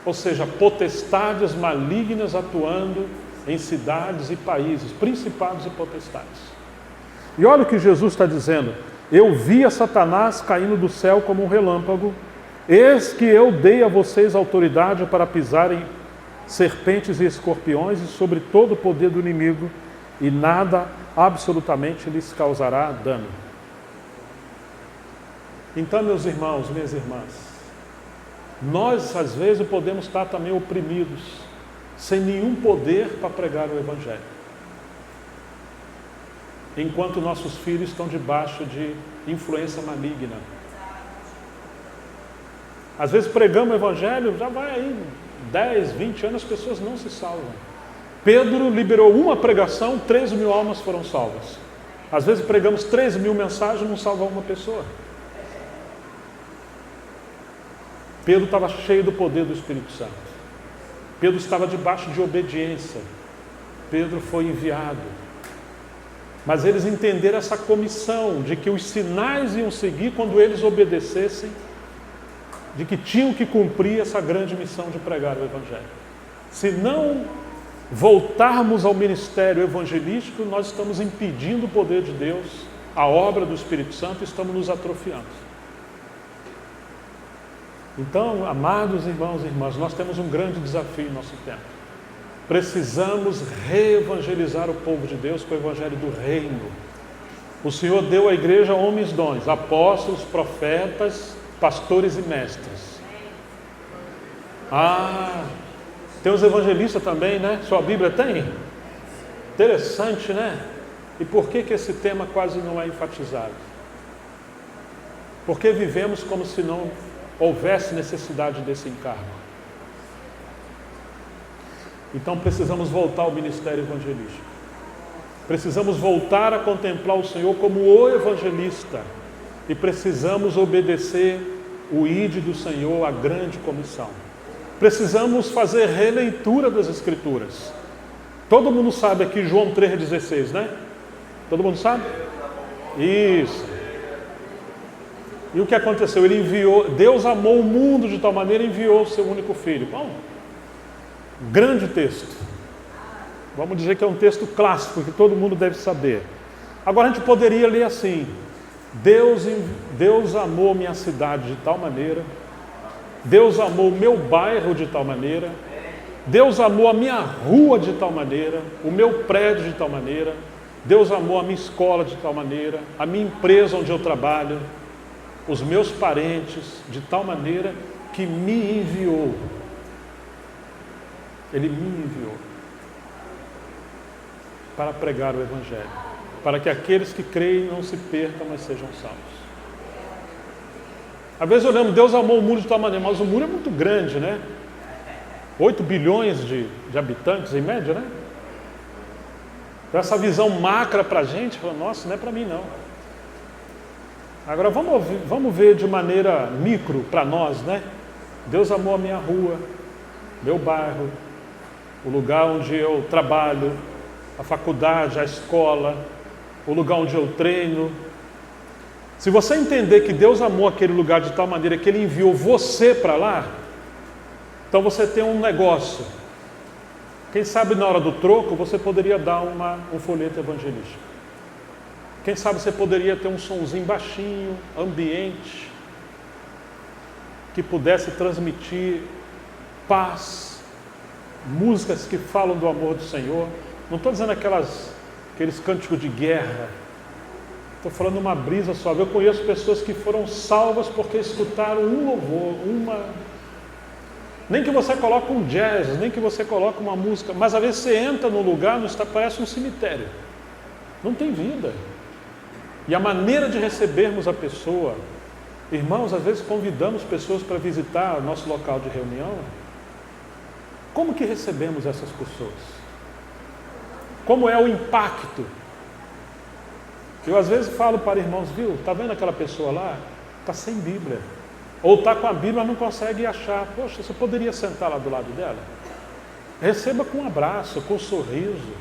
Ou seja, potestades malignas atuando em cidades e países, principados e potestades. E olha o que Jesus está dizendo: eu vi a Satanás caindo do céu como um relâmpago, eis que eu dei a vocês autoridade para pisarem serpentes e escorpiões e sobre todo o poder do inimigo, e nada absolutamente lhes causará dano. Então, meus irmãos, minhas irmãs, nós às vezes podemos estar também oprimidos, sem nenhum poder para pregar o Evangelho, enquanto nossos filhos estão debaixo de influência maligna. Às vezes pregamos o Evangelho, já vai aí 10, 20 anos, as pessoas não se salvam. Pedro liberou uma pregação, 13.000 almas foram salvas. Às vezes pregamos 13.000 mensagens, não salva uma pessoa. Pedro estava cheio do poder do Espírito Santo. Pedro estava debaixo de obediência. Pedro foi enviado. Mas eles entenderam essa comissão de que os sinais iam seguir quando eles obedecessem, de que tinham que cumprir essa grande missão de pregar o Evangelho. Se não voltarmos ao ministério evangelístico, nós estamos impedindo o poder de Deus, a obra do Espírito Santo, e estamos nos atrofiando. Então, amados irmãos e irmãs, nós temos um grande desafio em nosso tempo. Precisamos reevangelizar o povo de Deus com o Evangelho do Reino. O Senhor deu à igreja homens dons, apóstolos, profetas, pastores e mestres. Tem os evangelistas também, né? Sua Bíblia tem? Interessante, né? E por que esse tema quase não é enfatizado? Porque vivemos como se não houvesse necessidade desse encargo. Então precisamos voltar ao ministério evangelístico. Precisamos voltar a contemplar o Senhor como o evangelista. E precisamos obedecer o ide do Senhor, a grande comissão. Precisamos fazer releitura das Escrituras. Todo mundo sabe aqui João 3,16, né? Todo mundo sabe? Isso. E o que aconteceu? Ele enviou, Deus amou o mundo de tal maneira, enviou o seu único filho. Bom, grande texto. Vamos dizer que é um texto clássico, que todo mundo deve saber. Agora a gente poderia ler assim: Deus amou minha cidade de tal maneira, Deus amou o meu bairro de tal maneira, Deus amou a minha rua de tal maneira, o meu prédio de tal maneira, Deus amou a minha escola de tal maneira, a minha empresa onde eu trabalho, os meus parentes, de tal maneira que me enviou. Ele me enviou para pregar o Evangelho, para que aqueles que creem não se percam, mas sejam salvos. Às vezes olhamos, Deus amou o mundo de tal maneira, mas o mundo é muito grande, né? 8 bilhões de habitantes em média, né? Então essa visão macra para a gente, fala, nossa, não é para mim não. Agora vamos ver de maneira micro para nós, né? Deus amou a minha rua, meu bairro, o lugar onde eu trabalho, a faculdade, a escola, o lugar onde eu treino. Se você entender que Deus amou aquele lugar de tal maneira que Ele enviou você para lá, então você tem um negócio. Quem sabe na hora do troco você poderia dar um folheto evangelístico. Quem sabe você poderia ter um sonzinho baixinho, ambiente, que pudesse transmitir paz, músicas que falam do amor do Senhor. Não estou dizendo aqueles cânticos de guerra. Estou falando uma brisa suave. Eu conheço pessoas que foram salvas porque escutaram um louvor, nem que você coloque um jazz, nem que você coloque uma música, mas às vezes você entra num lugar, parece um cemitério. Não tem vida. E a maneira de recebermos a pessoa, irmãos, às vezes convidamos pessoas para visitar o nosso local de reunião. Como que recebemos essas pessoas? Como é o impacto? Eu às vezes falo para irmãos, viu, está vendo aquela pessoa lá? Está sem Bíblia. Ou está com a Bíblia, mas não consegue achar. Poxa, você poderia sentar lá do lado dela? Receba com um abraço, com um sorriso.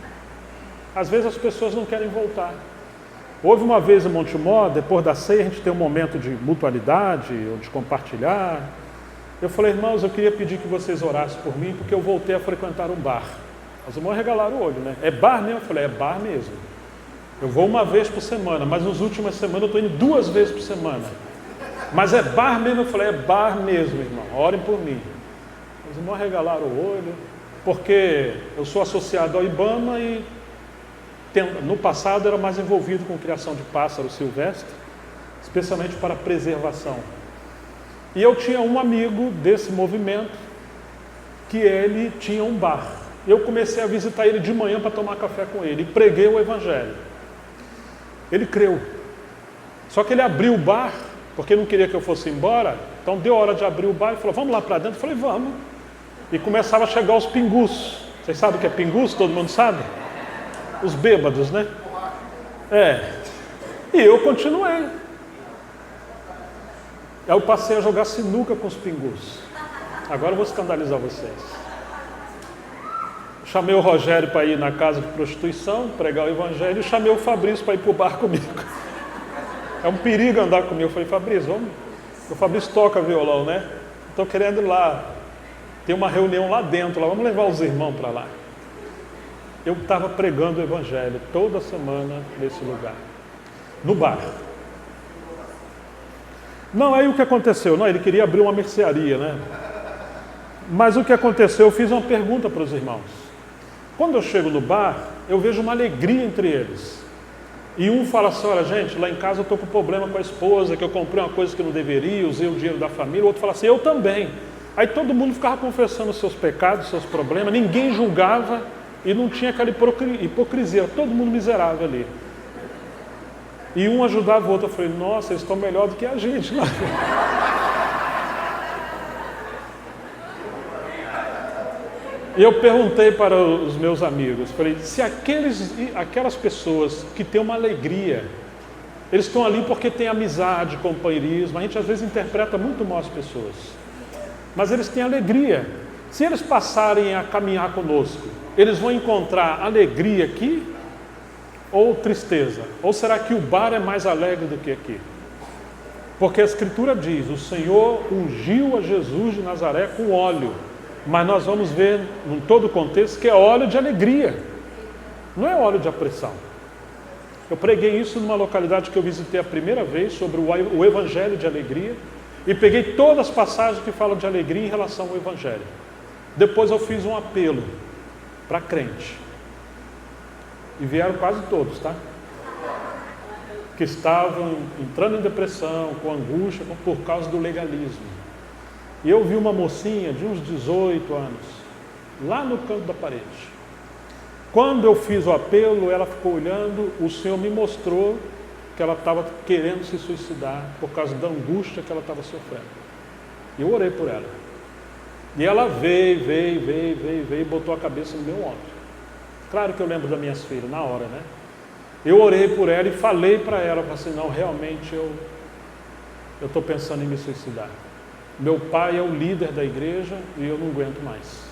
Às vezes as pessoas não querem voltar. Houve uma vez em Montemor, depois da ceia, a gente tem um momento de mutualidade, ou de compartilhar. Eu falei, irmãos, eu queria pedir que vocês orassem por mim, porque eu voltei a frequentar um bar. Os irmãos regalaram o olho, né? É bar mesmo? Eu falei, é bar mesmo. Eu vou uma vez por semana, mas nas últimas semanas eu estou indo 2 vezes por semana. Mas é bar mesmo? Eu falei, é bar mesmo, irmão. Orem por mim. Os irmãos regalaram o olho, porque eu sou associado ao IBAMA e no passado era mais envolvido com criação de pássaros silvestres, especialmente para preservação. E eu tinha um amigo desse movimento que ele tinha um bar. Eu comecei a visitar ele de manhã para tomar café com ele e preguei o Evangelho. Ele creu. Só que ele abriu o bar, porque não queria que eu fosse embora, então deu hora de abrir o bar e falou, vamos lá para dentro? Eu falei, vamos. E começava a chegar os pingus. Vocês sabem o que é pingus? Todo mundo sabe? Os bêbados, né? E eu continuei. Aí eu passei a jogar sinuca com os pingus. Agora eu vou escandalizar vocês. Chamei o Rogério para ir na casa de prostituição, pregar o Evangelho, e chamei o Fabrício para ir para o bar comigo. É um perigo andar comigo. Eu falei, Fabrício, vamos. O Fabrício toca violão, né? Estou querendo ir lá. Tem uma reunião lá dentro, lá. Vamos levar os irmãos para lá. Eu estava pregando o Evangelho toda semana nesse lugar. No bar. Não, aí o que aconteceu? Não, ele queria abrir uma mercearia, né? Mas o que aconteceu? Eu fiz uma pergunta para os irmãos. Quando eu chego no bar, eu vejo uma alegria entre eles. E um fala assim, olha gente, lá em casa eu estou com problema com a esposa, que eu comprei uma coisa que não deveria, usei o dinheiro da família. O outro fala assim, eu também. Aí todo mundo ficava confessando os seus pecados, os seus problemas, ninguém julgava e não tinha aquela hipocrisia, todo mundo miserável ali. E um ajudava o outro, eu falei, nossa, eles estão melhor do que a gente lá. E eu perguntei para os meus amigos, falei, se aquelas pessoas que têm uma alegria, eles estão ali porque têm amizade, companheirismo, a gente às vezes interpreta muito mal as pessoas, mas eles têm alegria. Se eles passarem a caminhar conosco, eles vão encontrar alegria aqui ou tristeza? Ou será que o bar é mais alegre do que aqui? Porque a Escritura diz, o Senhor ungiu a Jesus de Nazaré com óleo. Mas nós vamos ver, em todo o contexto, que é óleo de alegria. Não é óleo de apressão. Eu preguei isso numa localidade que eu visitei a primeira vez, sobre o Evangelho de alegria, e peguei todas as passagens que falam de alegria em relação ao Evangelho. Depois eu fiz um apelo para crente. E vieram quase todos, tá? Que estavam entrando em depressão, com angústia, por causa do legalismo. E eu vi uma mocinha de uns 18 anos, lá no canto da parede. Quando eu fiz o apelo, ela ficou olhando, o Senhor me mostrou que ela estava querendo se suicidar por causa da angústia que ela estava sofrendo. E eu orei por ela. E ela veio e botou a cabeça no meu ombro. Claro que eu lembro das minhas filhas, na hora, né? Eu orei por ela e falei para ela, falei assim, não, realmente eu estou pensando em me suicidar. Meu pai é o líder da igreja e eu não aguento mais.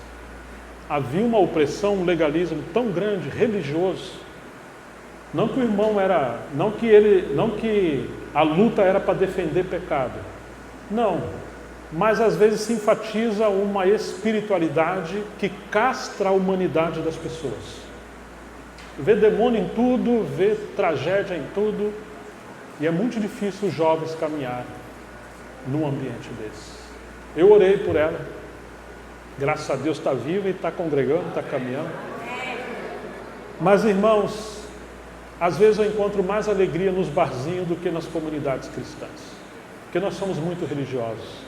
Havia uma opressão, um legalismo tão grande, religioso. Não que o irmão era, não que a luta era para defender pecado. Não, mas às vezes se enfatiza uma espiritualidade que castra a humanidade das pessoas. Vê demônio em tudo, vê tragédia em tudo, e é muito difícil os jovens caminhar num ambiente desse. Eu orei por ela, graças a Deus está viva e está congregando, está caminhando. Mas irmãos, às vezes eu encontro mais alegria nos barzinhos do que nas comunidades cristãs, porque nós somos muito religiosos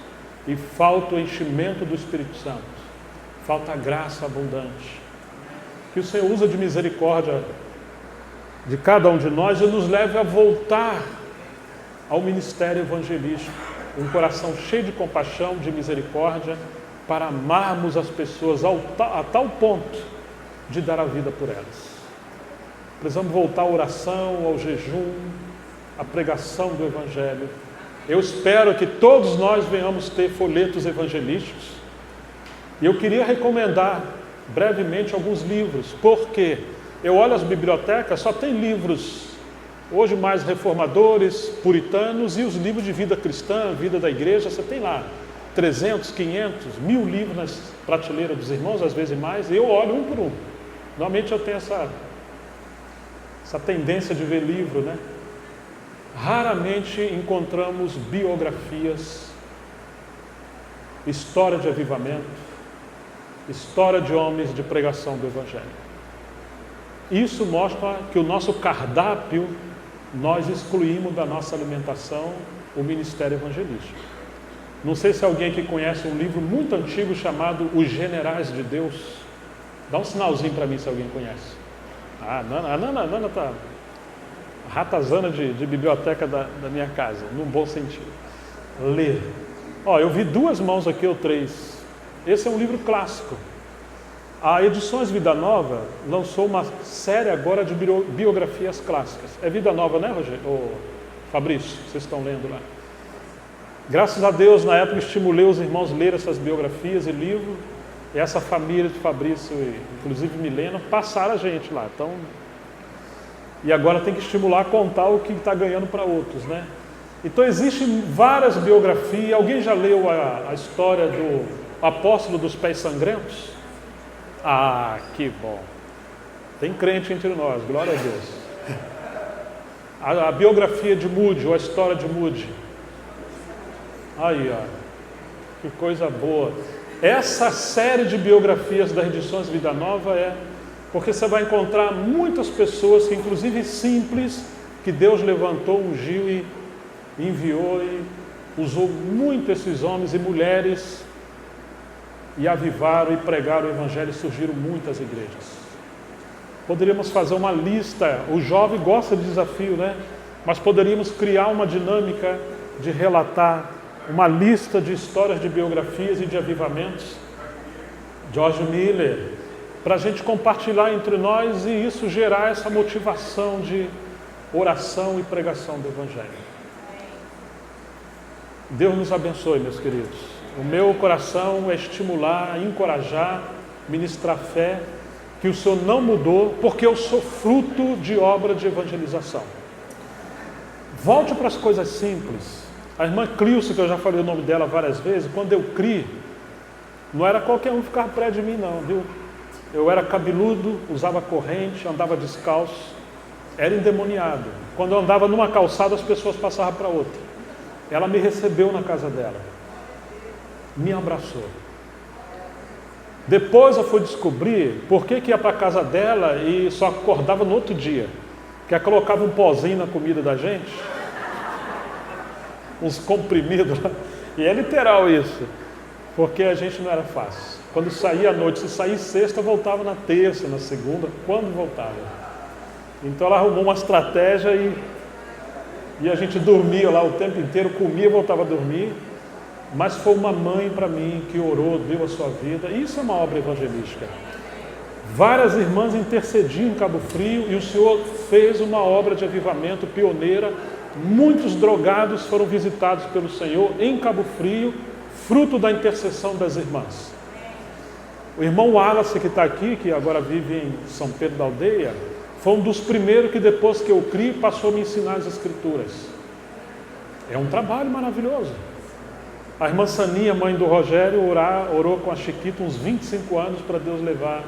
e falta o enchimento do Espírito Santo, falta a graça abundante, que o Senhor usa de misericórdia de cada um de nós e nos leve a voltar ao ministério evangelístico, um coração cheio de compaixão, de misericórdia, para amarmos as pessoas a tal ponto de dar a vida por elas. Precisamos voltar à oração, ao jejum, à pregação do Evangelho, Eu espero que todos nós venhamos ter folhetos evangelísticos. E eu queria recomendar brevemente alguns livros, porque eu olho as bibliotecas, só tem livros hoje mais reformadores, puritanos, e os livros de vida cristã, vida da igreja, você tem lá 300, 500, 1000 livros nas prateleiras dos irmãos, às vezes mais, e eu olho um por um. Normalmente eu tenho essa tendência de ver livro, né? Raramente encontramos biografias, história de avivamento, história de homens de pregação do Evangelho. Isso mostra que o nosso cardápio, nós excluímos da nossa alimentação o ministério evangelístico. Não sei se alguém aqui conhece um livro muito antigo chamado Os Generais de Deus. Dá um sinalzinho para mim se alguém conhece. A Nana está ratazana de biblioteca da minha casa, num bom sentido. Ler. Eu vi 2 mãos aqui, ou 3. Esse é um livro clássico. A Edições Vida Nova lançou uma série agora de biografias clássicas. É Vida Nova, né, Rogério? Fabrício, vocês estão lendo lá. Graças a Deus, na época, estimulei os irmãos a ler essas biografias e livros. E essa família de Fabrício, inclusive Milena, passaram a gente lá. Então, e agora tem que estimular a contar o que está ganhando para outros, né? Então, existem várias biografias. Alguém já leu a história do apóstolo dos pés sangrentos? Ah, que bom. Tem crente entre nós, glória a Deus. A biografia de Moody, ou a história de Moody. Aí, que coisa boa. Essa série de biografias das Edições Vida Nova porque você vai encontrar muitas pessoas, que inclusive simples, que Deus levantou, ungiu e enviou e usou muito esses homens e mulheres, e avivaram e pregaram o Evangelho, e surgiram muitas igrejas. Poderíamos fazer uma lista. O jovem gosta de desafio, né? Mas poderíamos criar uma dinâmica de relatar uma lista de histórias de biografias e de avivamentos. George Miller, para a gente compartilhar entre nós, e isso gerar essa motivação de oração e pregação do Evangelho. Deus nos abençoe, meus queridos. O meu coração é estimular, encorajar, ministrar fé, que o Senhor não mudou, porque eu sou fruto de obra de evangelização. Volte para as coisas simples. A irmã Clício, que eu já falei o nome dela várias vezes, quando eu criei, não era qualquer um ficar perto de mim não, viu? Eu era cabeludo, usava corrente, andava descalço, era endemoniado. Quando eu andava numa calçada, as pessoas passavam para outra. Ela me recebeu na casa dela, me abraçou. Depois eu fui descobrir por que ia para a casa dela e só acordava no outro dia. Que ela colocava um pozinho na comida da gente, uns comprimidos lá. E é literal isso, porque a gente não era fácil. Quando saía à noite, se saía sexta, voltava na terça, na segunda, quando voltava. Então ela arrumou uma estratégia e a gente dormia lá o tempo inteiro, comia e voltava a dormir. Mas foi uma mãe para mim que orou, deu a sua vida. Isso é uma obra evangelística. Várias irmãs intercediam em Cabo Frio e o Senhor fez uma obra de avivamento pioneira. Muitos drogados foram visitados pelo Senhor em Cabo Frio, fruto da intercessão das irmãs. O irmão Wallace, que está aqui, que agora vive em São Pedro da Aldeia, foi um dos primeiros que depois que eu criei, passou a me ensinar as Escrituras. É um trabalho maravilhoso. A irmã Saninha, mãe do Rogério, orou com a Chiquita uns 25 anos para Deus levar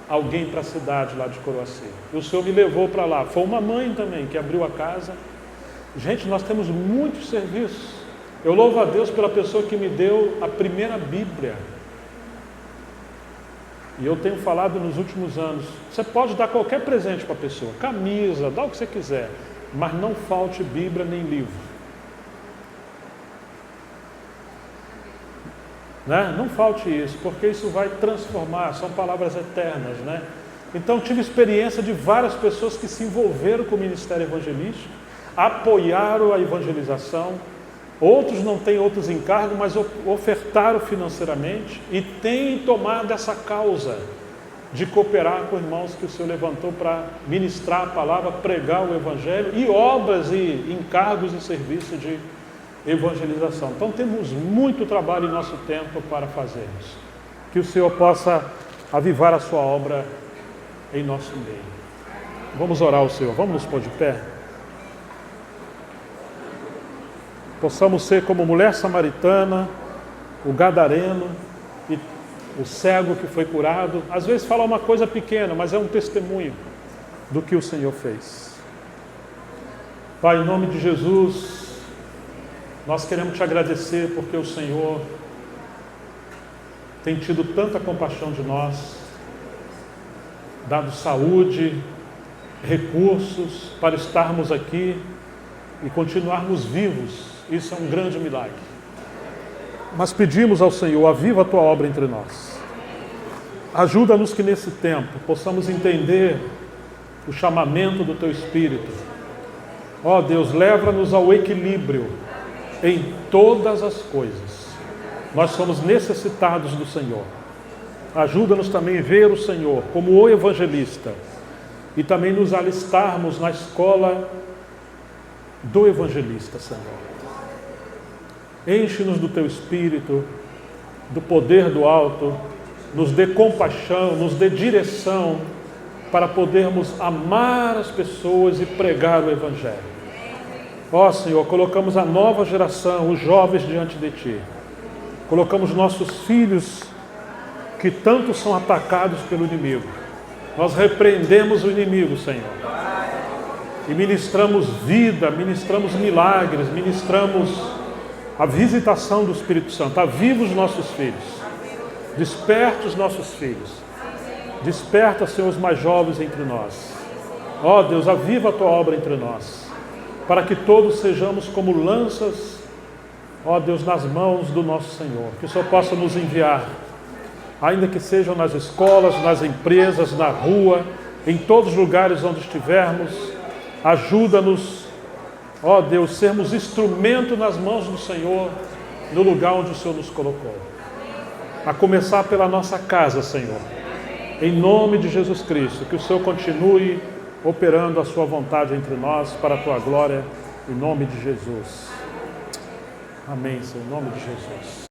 alguém para a cidade lá de Coroaci. E o Senhor me levou para lá. Foi uma mãe também que abriu a casa. Gente, nós temos muitos serviços. Eu louvo a Deus pela pessoa que me deu a primeira Bíblia. E eu tenho falado nos últimos anos, você pode dar qualquer presente para a pessoa, camisa, dá o que você quiser, mas não falte Bíblia nem livro. Né? Não falte isso, porque isso vai transformar, são palavras eternas, né? Então tive experiência de várias pessoas que se envolveram com o ministério evangelístico, apoiaram a evangelização, outros não têm outros encargos, mas ofertaram financeiramente e têm tomado essa causa de cooperar com irmãos que o Senhor levantou para ministrar a palavra, pregar o evangelho, e obras e encargos e serviço de evangelização. Então temos muito trabalho em nosso tempo para fazermos. Que o Senhor possa avivar a sua obra em nosso meio. Vamos orar ao Senhor, vamos nos pôr de pé. Possamos ser como mulher samaritana, o gadareno e o cego que foi curado. Às vezes fala uma coisa pequena, mas é um testemunho do que o Senhor fez. Pai, em nome de Jesus, nós queremos te agradecer porque o Senhor tem tido tanta compaixão de nós, dado saúde, recursos para estarmos aqui e continuarmos vivos. Isso é um grande milagre. Mas pedimos ao Senhor, aviva a tua obra entre nós. Ajuda-nos que nesse tempo possamos entender o chamamento do teu Espírito. Ó Deus, leva-nos ao equilíbrio em todas as coisas. Nós somos necessitados do Senhor. Ajuda-nos também a ver o Senhor como o evangelista e também nos alistarmos na escola do evangelista, Senhor. Enche-nos do teu Espírito, do poder do alto, nos dê compaixão, nos dê direção para podermos amar as pessoas e pregar o Evangelho. Ó Senhor, colocamos a nova geração, os jovens diante de Ti. Colocamos nossos filhos que tanto são atacados pelo inimigo. Nós repreendemos o inimigo, Senhor. E ministramos vida, ministramos milagres, ministramos a visitação do Espírito Santo. Aviva os nossos filhos. Desperta os nossos filhos. Desperta, Senhor, os mais jovens entre nós. Ó Deus, aviva a tua obra entre nós, para que todos sejamos como lanças, ó Deus, nas mãos do nosso Senhor. Que o Senhor possa nos enviar, ainda que sejam nas escolas, nas empresas, na rua, em todos os lugares onde estivermos. Ajuda-nos, ó Deus, sermos instrumento nas mãos do Senhor, no lugar onde o Senhor nos colocou. A começar pela nossa casa, Senhor. Em nome de Jesus Cristo, que o Senhor continue operando a sua vontade entre nós, para a tua glória, em nome de Jesus. Amém, Senhor, em nome de Jesus.